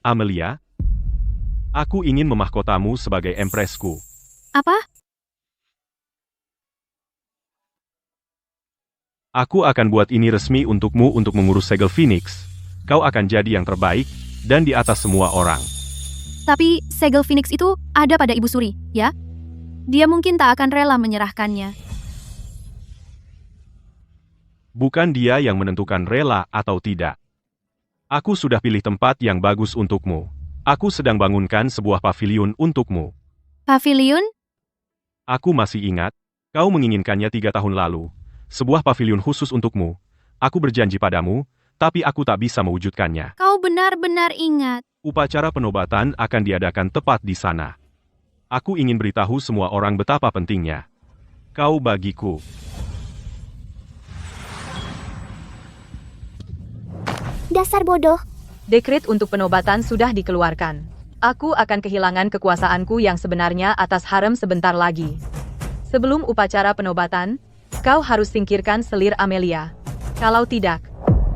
Amelia, aku ingin memahkotamu sebagai empressku. Apa? Aku akan buat ini resmi untukmu untuk mengurus segel Phoenix. Kau akan jadi yang terbaik, dan di atas semua orang. Tapi segel Phoenix itu ada pada Ibu Suri, ya? Dia mungkin tak akan rela menyerahkannya. Bukan dia yang menentukan rela atau tidak. Aku sudah pilih tempat yang bagus untukmu. Aku sedang bangunkan sebuah paviliun untukmu. Paviliun? Aku masih ingat, kau menginginkannya 3 tahun lalu. Sebuah paviliun khusus untukmu. Aku berjanji padamu, tapi aku tak bisa mewujudkannya. Kau benar-benar ingat. Upacara penobatan akan diadakan tepat di sana. Aku ingin beritahu semua orang betapa pentingnya. Kau bagiku. Dasar bodoh. Dekret untuk penobatan sudah dikeluarkan. Aku akan kehilangan kekuasaanku yang sebenarnya atas harem sebentar lagi. Sebelum upacara penobatan, kau harus singkirkan selir Amelia. Kalau tidak,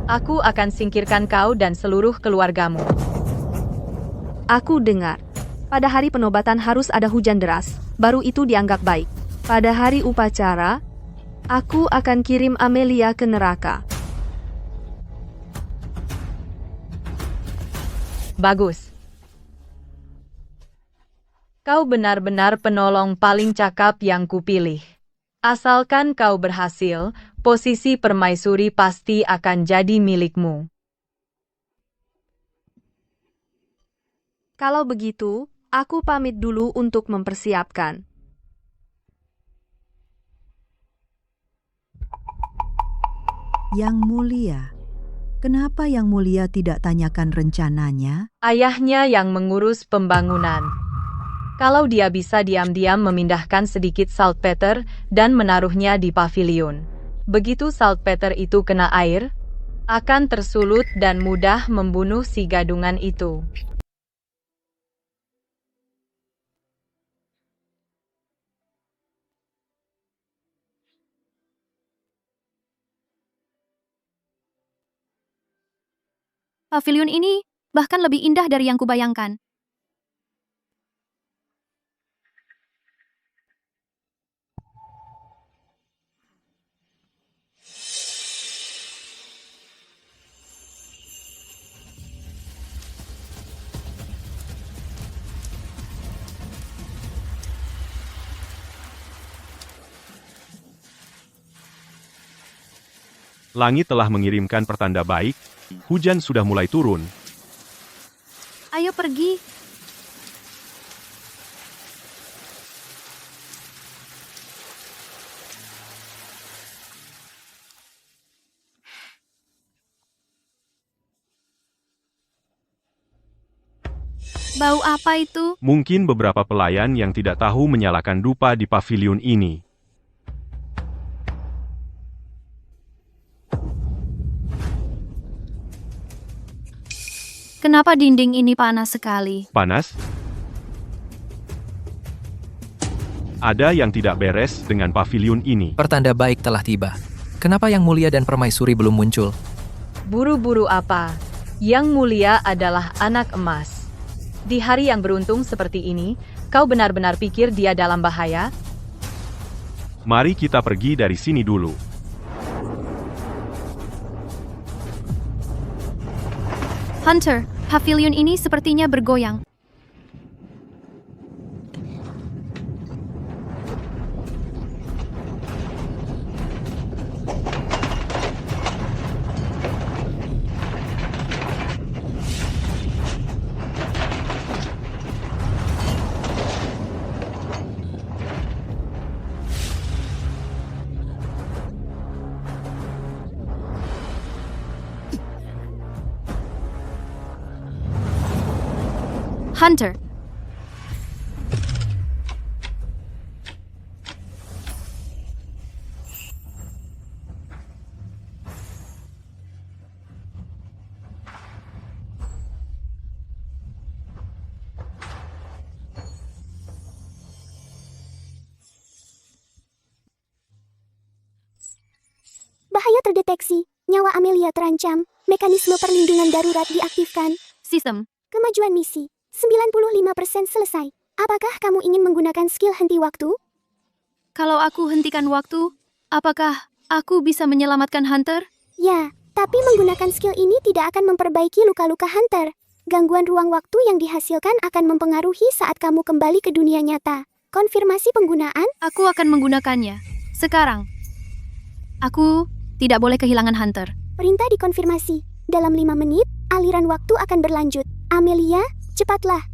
aku akan singkirkan kau dan seluruh keluargamu. Aku dengar. Pada hari penobatan harus ada hujan deras, baru itu dianggap baik. Pada hari upacara, aku akan kirim Amelia ke neraka. Bagus. Kau benar-benar penolong paling cakap yang kupilih. Asalkan kau berhasil, posisi permaisuri pasti akan jadi milikmu. Kalau begitu, aku pamit dulu untuk mempersiapkan. Yang Mulia, kenapa Yang Mulia tidak tanyakan rencananya? Ayahnya yang mengurus pembangunan. Kalau dia bisa diam-diam memindahkan sedikit saltpeter dan menaruhnya di pavilion. Begitu saltpeter itu kena air, akan tersulut dan mudah membunuh si gadungan itu. Pavilion ini bahkan lebih indah dari yang kubayangkan. Langit telah mengirimkan pertanda baik, hujan sudah mulai turun. Ayo pergi. Bau apa itu? Mungkin beberapa pelayan yang tidak tahu menyalakan dupa di pavilion ini. Kenapa dinding ini panas sekali? Panas? Ada yang tidak beres dengan pavilion ini. Pertanda baik telah tiba. Kenapa Yang Mulia dan Permaisuri belum muncul? Buru-buru apa? Yang Mulia adalah anak emas. Di hari yang beruntung seperti ini, kau benar-benar pikir dia dalam bahaya? Mari kita pergi dari sini dulu. Hunter, pavilion ini sepertinya bergoyang. Hunter. Bahaya terdeteksi. Nyawa Amelia terancam. Mekanisme perlindungan darurat diaktifkan. Sistem. Kemajuan misi. 95% selesai. Apakah kamu ingin menggunakan skill henti waktu? Kalau aku hentikan waktu, apakah aku bisa menyelamatkan Hunter? Ya, tapi menggunakan skill ini tidak akan memperbaiki luka-luka Hunter. Gangguan ruang waktu yang dihasilkan akan mempengaruhi saat kamu kembali ke dunia nyata. Konfirmasi penggunaan? Aku akan menggunakannya. Sekarang. Aku tidak boleh kehilangan Hunter. Perintah dikonfirmasi. Dalam 5 menit, aliran waktu akan berlanjut. Amelia, cepatlah.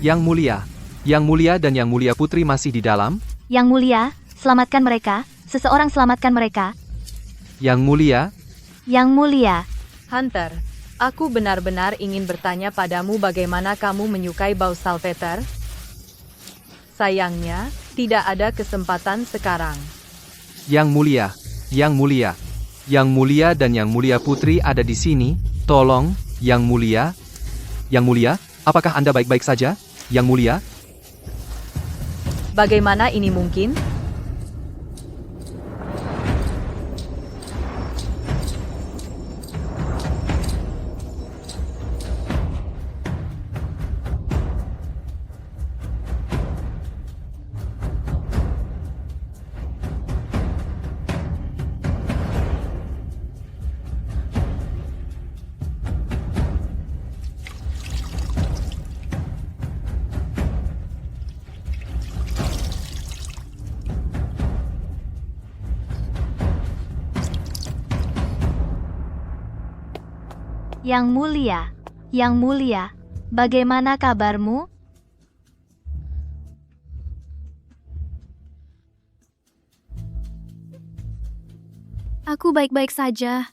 Yang Mulia dan Yang Mulia Putri masih di dalam? Yang Mulia, selamatkan mereka. Seseorang selamatkan mereka. Yang Mulia, Yang Mulia. Hunter, aku benar-benar ingin bertanya padamu bagaimana kamu menyukai bau salpeter? Sayangnya, tidak ada kesempatan sekarang. Yang Mulia dan Yang Mulia Putri ada di sini. Tolong, Yang Mulia, apakah Anda baik-baik saja? Yang Mulia? Bagaimana ini mungkin? Yang Mulia, bagaimana kabarmu? Aku baik-baik saja.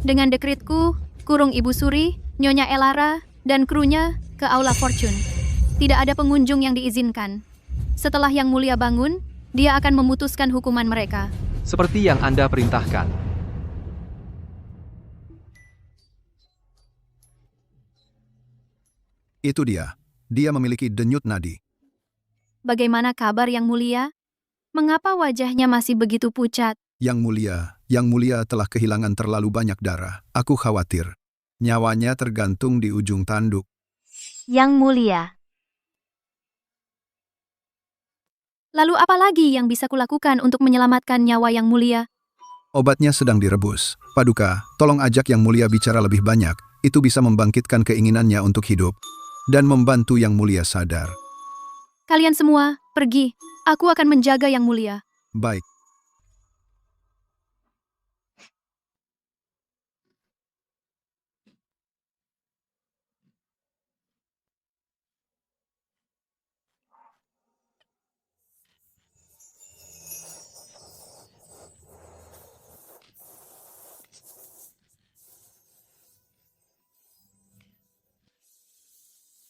Dengan dekritku, kurung Ibu Suri, Nyonya Elara, dan krunya ke Aula Fortune. Tidak ada pengunjung yang diizinkan. Setelah Yang Mulia bangun, dia akan memutuskan hukuman mereka. Seperti yang Anda perintahkan. Itu dia. Dia memiliki denyut nadi. Bagaimana kabar Yang Mulia? Mengapa wajahnya masih begitu pucat? Yang Mulia telah kehilangan terlalu banyak darah. Aku khawatir. Nyawanya tergantung di ujung tanduk. Yang Mulia. Lalu apa lagi yang bisa kulakukan untuk menyelamatkan nyawa Yang Mulia? Obatnya sedang direbus. Paduka, tolong ajak Yang Mulia bicara lebih banyak. Itu bisa membangkitkan keinginannya untuk hidup. Dan membantu Yang Mulia sadar. Kalian semua, pergi. Aku akan menjaga Yang Mulia. Baik.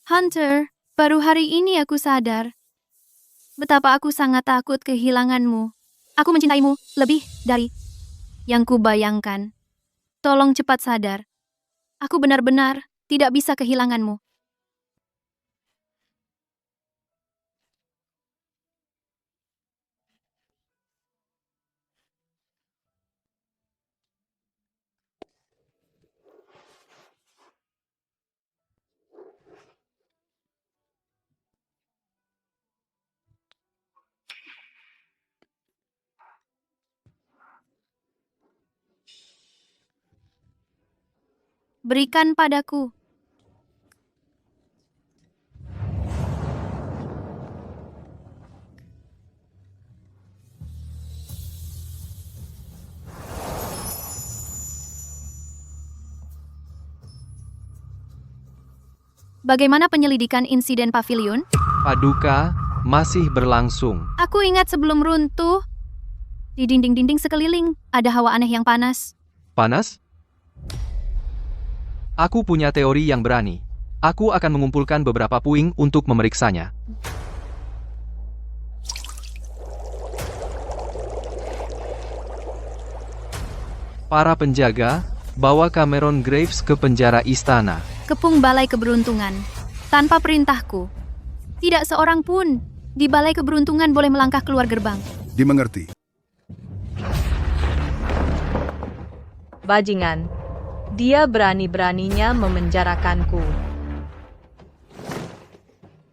Hunter, baru hari ini aku sadar betapa aku sangat takut kehilanganmu. Aku mencintaimu lebih dari yang kubayangkan. Tolong cepat sadar. Aku benar-benar tidak bisa kehilanganmu. Berikan padaku. Bagaimana penyelidikan insiden pavilion? Paduka, masih berlangsung. Aku ingat sebelum runtuh, di dinding-dinding sekeliling ada hawa aneh yang panas. Panas? Aku punya teori yang berani. Aku akan mengumpulkan beberapa puing untuk memeriksanya. Para penjaga, bawa Cameron Graves ke penjara istana. Kepung Balai Keberuntungan. Tanpa perintahku. Tidak seorang pun di Balai Keberuntungan boleh melangkah keluar gerbang. Dimengerti. Bajingan. Dia berani-beraninya memenjarakanku.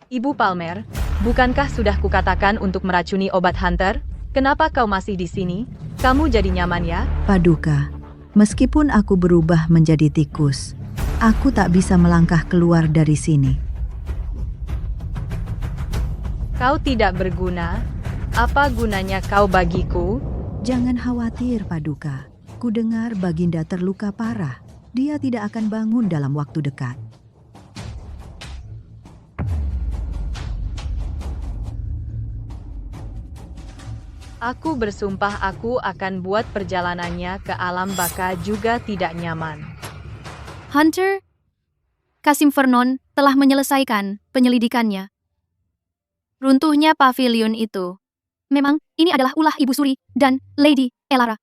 Ibu Palmer, bukankah sudah kukatakan untuk meracuni obat Hunter? Kenapa kau masih di sini? Kamu jadi nyaman ya? Paduka, meskipun aku berubah menjadi tikus, aku tak bisa melangkah keluar dari sini. Kau tidak berguna. Apa gunanya kau bagiku? Jangan khawatir, Paduka. Kudengar Baginda terluka parah. Dia tidak akan bangun dalam waktu dekat. Aku bersumpah aku akan buat perjalanannya ke alam baka juga tidak nyaman. Hunter, Kasim Vernon telah menyelesaikan penyelidikannya. Runtuhnya pavilion itu. Memang, ini adalah ulah Ibu Suri dan Lady Elara.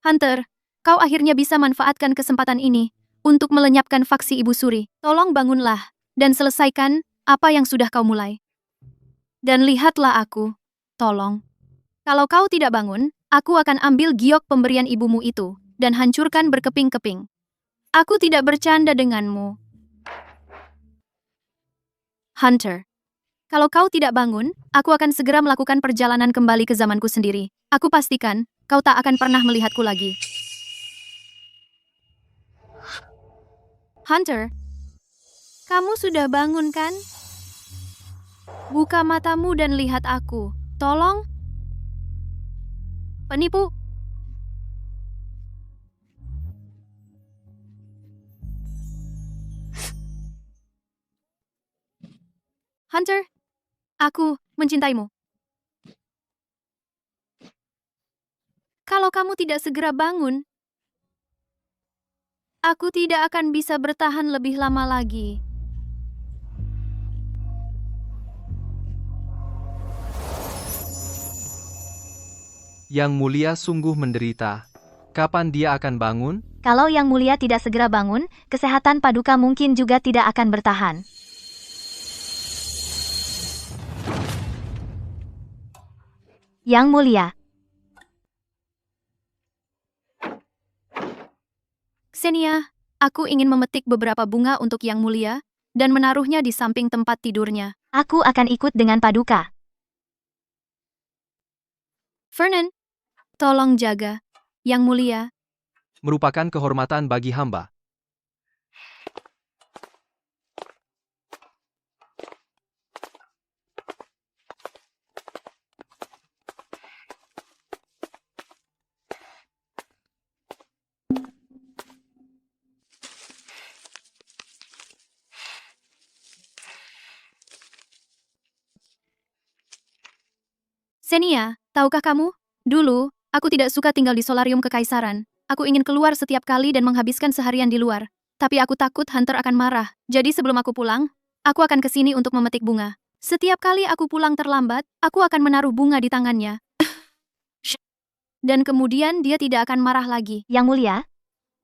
Hunter, kau akhirnya bisa manfaatkan kesempatan ini untuk melenyapkan faksi Ibu Suri. Tolong bangunlah dan selesaikan apa yang sudah kau mulai. Dan lihatlah aku, tolong. Kalau kau tidak bangun, aku akan ambil giok pemberian ibumu itu dan hancurkan berkeping-keping. Aku tidak bercanda denganmu. Hunter, kalau kau tidak bangun, aku akan segera melakukan perjalanan kembali ke zamanku sendiri. Aku pastikan, kau tak akan pernah melihatku lagi. Hunter, kamu sudah bangun kan? Buka matamu dan lihat aku. Tolong. Penipu. Hunter, aku mencintaimu. Kalau kamu tidak segera bangun, aku tidak akan bisa bertahan lebih lama lagi. Yang Mulia sungguh menderita. Kapan dia akan bangun? Kalau Yang Mulia tidak segera bangun, kesehatan Paduka mungkin juga tidak akan bertahan. Yang Mulia. Xenia, aku ingin memetik beberapa bunga untuk Yang Mulia dan menaruhnya di samping tempat tidurnya. Aku akan ikut dengan Paduka. Vernon, tolong jaga Yang Mulia. Merupakan kehormatan bagi hamba. Xenia, tahukah kamu? Dulu, aku tidak suka tinggal di solarium kekaisaran. Aku ingin keluar setiap kali dan menghabiskan seharian di luar. Tapi aku takut Hunter akan marah. Jadi sebelum aku pulang, aku akan ke sini untuk memetik bunga. Setiap kali aku pulang terlambat, aku akan menaruh bunga di tangannya. Dan kemudian dia tidak akan marah lagi. Yang Mulia,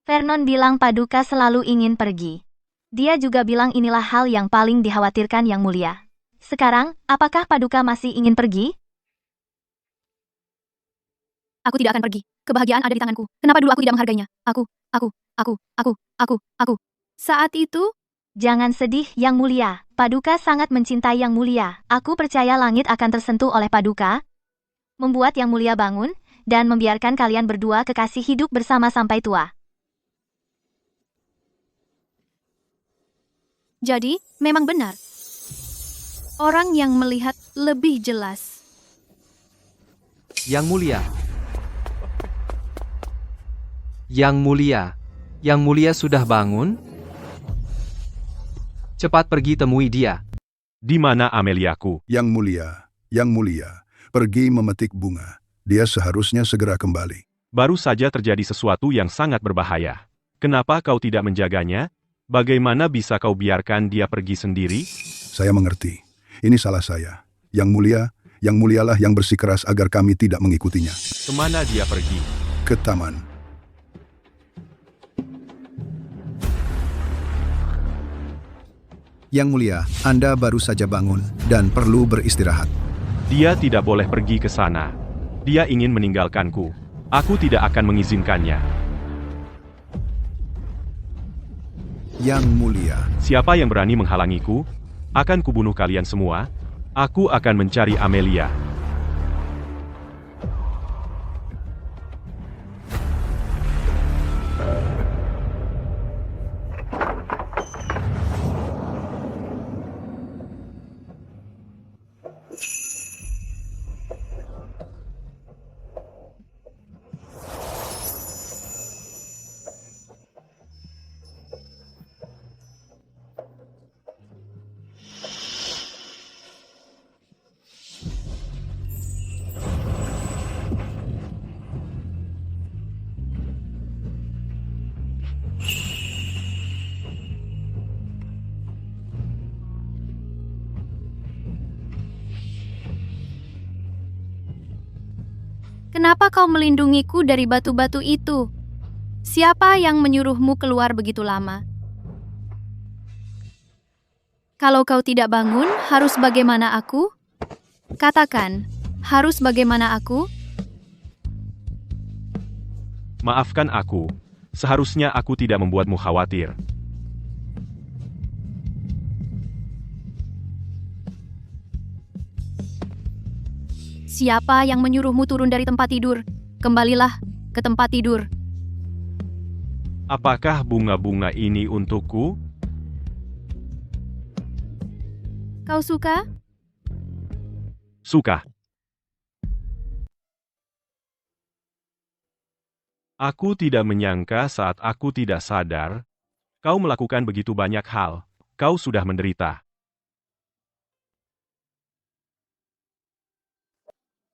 Vernon bilang Paduka selalu ingin pergi. Dia juga bilang inilah hal yang paling dikhawatirkan Yang Mulia. Sekarang, apakah Paduka masih ingin pergi? Aku tidak akan pergi. Kebahagiaan ada di tanganku. Kenapa dulu aku tidak menghargainya? Aku. Saat itu, jangan sedih, Yang Mulia. Paduka sangat mencintai Yang Mulia. Aku percaya langit akan tersentuh oleh Paduka, membuat Yang Mulia bangun, dan membiarkan kalian berdua kekasih hidup bersama sampai tua. jadi, memang benar. Orang yang melihat lebih jelas. Yang Mulia. Yang Mulia. Yang Mulia sudah bangun? Cepat pergi temui dia. Di mana Ameliaku? Yang Mulia, pergi memetik bunga. Dia seharusnya segera kembali. Baru saja terjadi sesuatu yang sangat berbahaya. Kenapa kau tidak menjaganya? Bagaimana bisa kau biarkan dia pergi sendiri? Saya mengerti. Ini salah saya. Yang Mulialah yang bersikeras agar kami tidak mengikutinya. Kemana dia pergi? Ke taman. Yang Mulia, Anda baru saja bangun dan perlu beristirahat. Dia tidak boleh pergi ke sana. Dia ingin meninggalkanku. Aku tidak akan mengizinkannya. Yang Mulia. Siapa yang berani menghalangiku? Akan kubunuh kalian semua. Aku akan mencari Amelia. Kenapa kau melindungiku dari batu-batu itu? Siapa yang menyuruhmu keluar begitu lama? Kalau kau tidak bangun, harus bagaimana aku? Katakan, harus bagaimana aku? Maafkan aku. Seharusnya aku tidak membuatmu khawatir. Siapa yang menyuruhmu turun dari tempat tidur? Kembalilah ke tempat tidur. Apakah bunga-bunga ini untukku? Kau suka? Suka. Aku tidak menyangka saat aku tidak sadar, kau melakukan begitu banyak hal. Kau sudah menderita.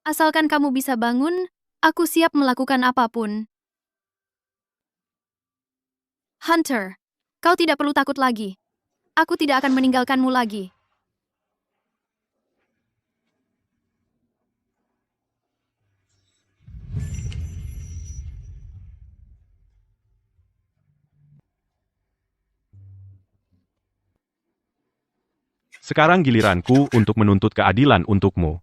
Asalkan kamu bisa bangun, aku siap melakukan apapun. Hunter, kau tidak perlu takut lagi. Aku tidak akan meninggalkanmu lagi. Sekarang giliranku untuk menuntut keadilan untukmu.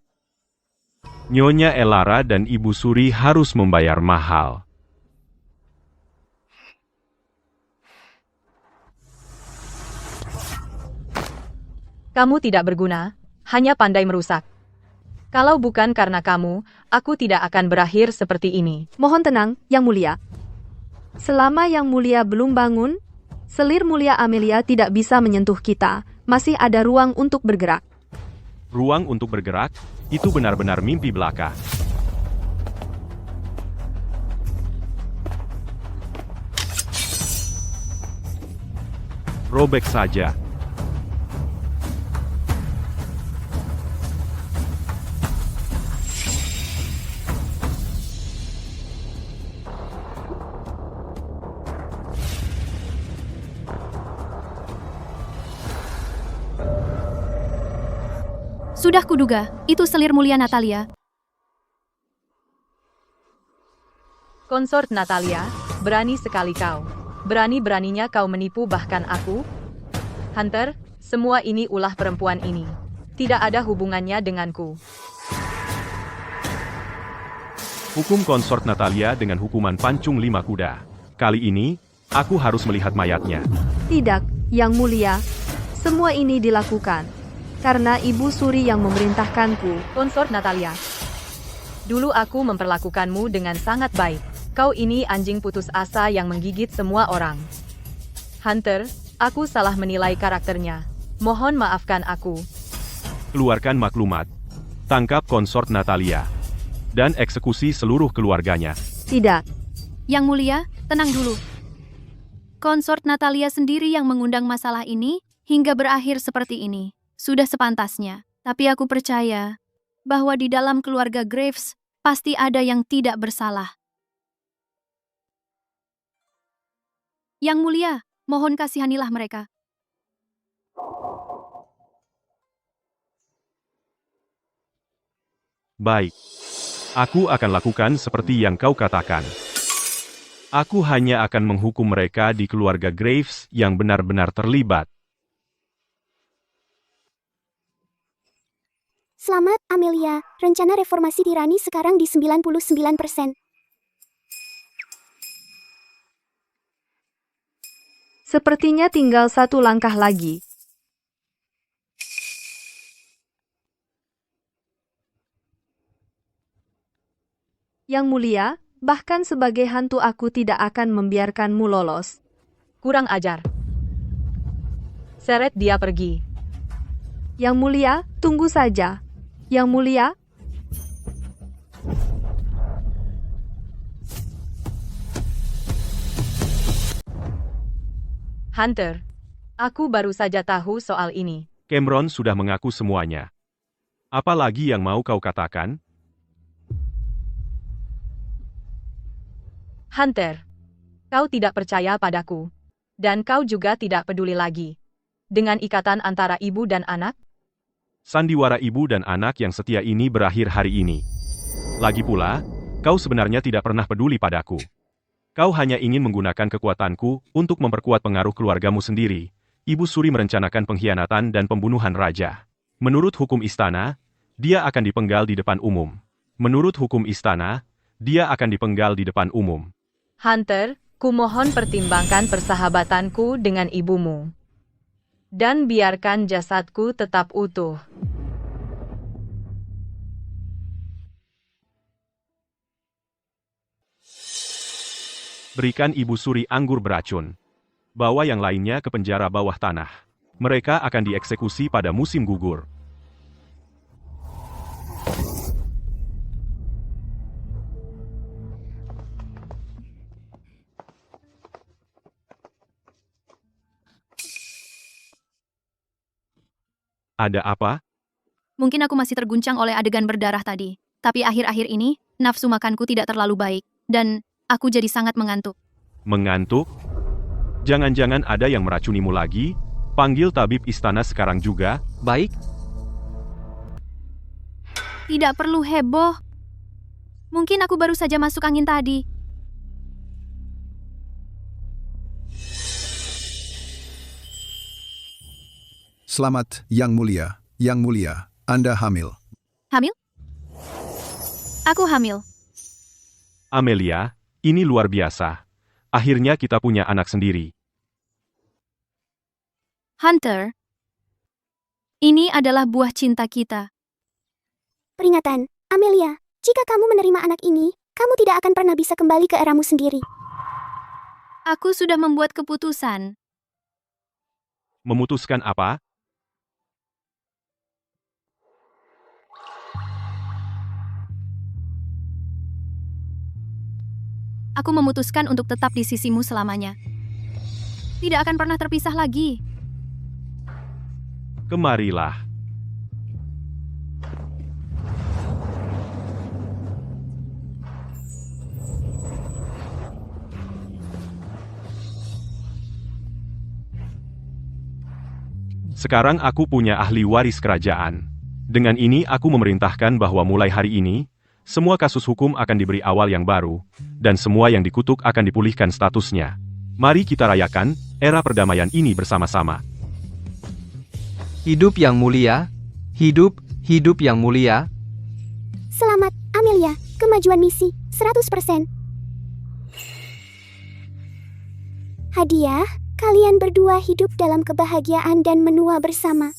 Nyonya Elara dan Ibu Suri harus membayar mahal. Kamu tidak berguna, hanya pandai merusak. Kalau bukan karena kamu, aku tidak akan berakhir seperti ini. Mohon tenang, Yang Mulia. Selama Yang Mulia belum bangun, selir mulia Amelia tidak bisa menyentuh kita. Masih ada ruang untuk bergerak. Ruang untuk bergerak? Itu benar-benar mimpi belaka. Robek saja. Sudah kuduga, itu selir mulia Natalia. Konsort Natalia, berani sekali kau. Berani-beraninya kau menipu bahkan aku? Hunter, semua ini ulah perempuan ini. Tidak ada hubungannya denganku. Hukum konsort Natalia dengan hukuman pancung 5 kuda. Kali ini, aku harus melihat mayatnya. Tidak, Yang Mulia. Semua ini dilakukan karena Ibu Suri yang memerintahkanku. Konsort Natalia, dulu aku memperlakukanmu dengan sangat baik. Kau ini anjing putus asa yang menggigit semua orang. Hunter, aku salah menilai karakternya. Mohon maafkan aku. Keluarkan maklumat. Tangkap konsort Natalia. Dan eksekusi seluruh keluarganya. Tidak. Yang Mulia, tenang dulu. Konsort Natalia sendiri yang mengundang masalah ini hingga berakhir seperti ini. Sudah sepantasnya. Tapi aku percaya bahwa di dalam keluarga Graves pasti ada yang tidak bersalah. Yang Mulia, mohon kasihanilah mereka. Baik. Aku akan lakukan seperti yang kau katakan. Aku hanya akan menghukum mereka di keluarga Graves yang benar-benar terlibat. Selamat, Amelia. Rencana reformasi tirani sekarang di 99%. Sepertinya tinggal satu langkah lagi. Yang Mulia, bahkan sebagai hantu aku tidak akan membiarkanmu lolos. Kurang ajar. Seret dia pergi. Yang Mulia, tunggu saja. Yang Mulia, Hunter, aku baru saja tahu soal ini. Cameron sudah mengaku semuanya. Apa lagi yang mau kau katakan? Hunter, kau tidak percaya padaku. Dan kau juga tidak peduli lagi dengan ikatan antara ibu dan anak? Sandiwara ibu dan anak yang setia ini berakhir hari ini. Lagi pula, kau sebenarnya tidak pernah peduli padaku. Kau hanya ingin menggunakan kekuatanku untuk memperkuat pengaruh keluargamu sendiri. Ibu Suri merencanakan pengkhianatan dan pembunuhan raja. Menurut hukum istana, dia akan dipenggal di depan umum. Menurut hukum istana, dia akan dipenggal di depan umum. Hunter, kumohon pertimbangkan persahabatanku dengan ibumu. Dan biarkan jasadku tetap utuh. Berikan Ibu Suri anggur beracun. Bawa yang lainnya ke penjara bawah tanah. Mereka akan dieksekusi pada musim gugur. Ada apa? Mungkin aku masih terguncang oleh adegan berdarah tadi. Tapi akhir-akhir ini, nafsu makanku tidak terlalu baik. Dan aku jadi sangat mengantuk. Mengantuk? Jangan-jangan ada yang meracunimu lagi? Panggil tabib istana sekarang juga. Baik. Tidak perlu heboh. Mungkin aku baru saja masuk angin tadi. Selamat, Yang Mulia. Yang Mulia, Anda hamil. Hamil? Aku hamil. Amelia, ini luar biasa. Akhirnya kita punya anak sendiri. Hunter, ini adalah buah cinta kita. Peringatan, Amelia, jika kamu menerima anak ini, kamu tidak akan pernah bisa kembali ke eramu sendiri. Aku sudah membuat keputusan. Memutuskan apa? Aku memutuskan untuk tetap di sisimu selamanya. Tidak akan pernah terpisah lagi. Kemarilah. Sekarang aku punya ahli waris kerajaan. Dengan ini aku memerintahkan bahwa mulai hari ini, semua kasus hukum akan diberi awal yang baru, dan semua yang dikutuk akan dipulihkan statusnya. Mari kita rayakan era perdamaian ini bersama-sama. Hidup yang mulia, hidup yang mulia. Selamat, Amelia, kemajuan misi, 100%. Hadiah, kalian berdua hidup dalam kebahagiaan dan menua bersama.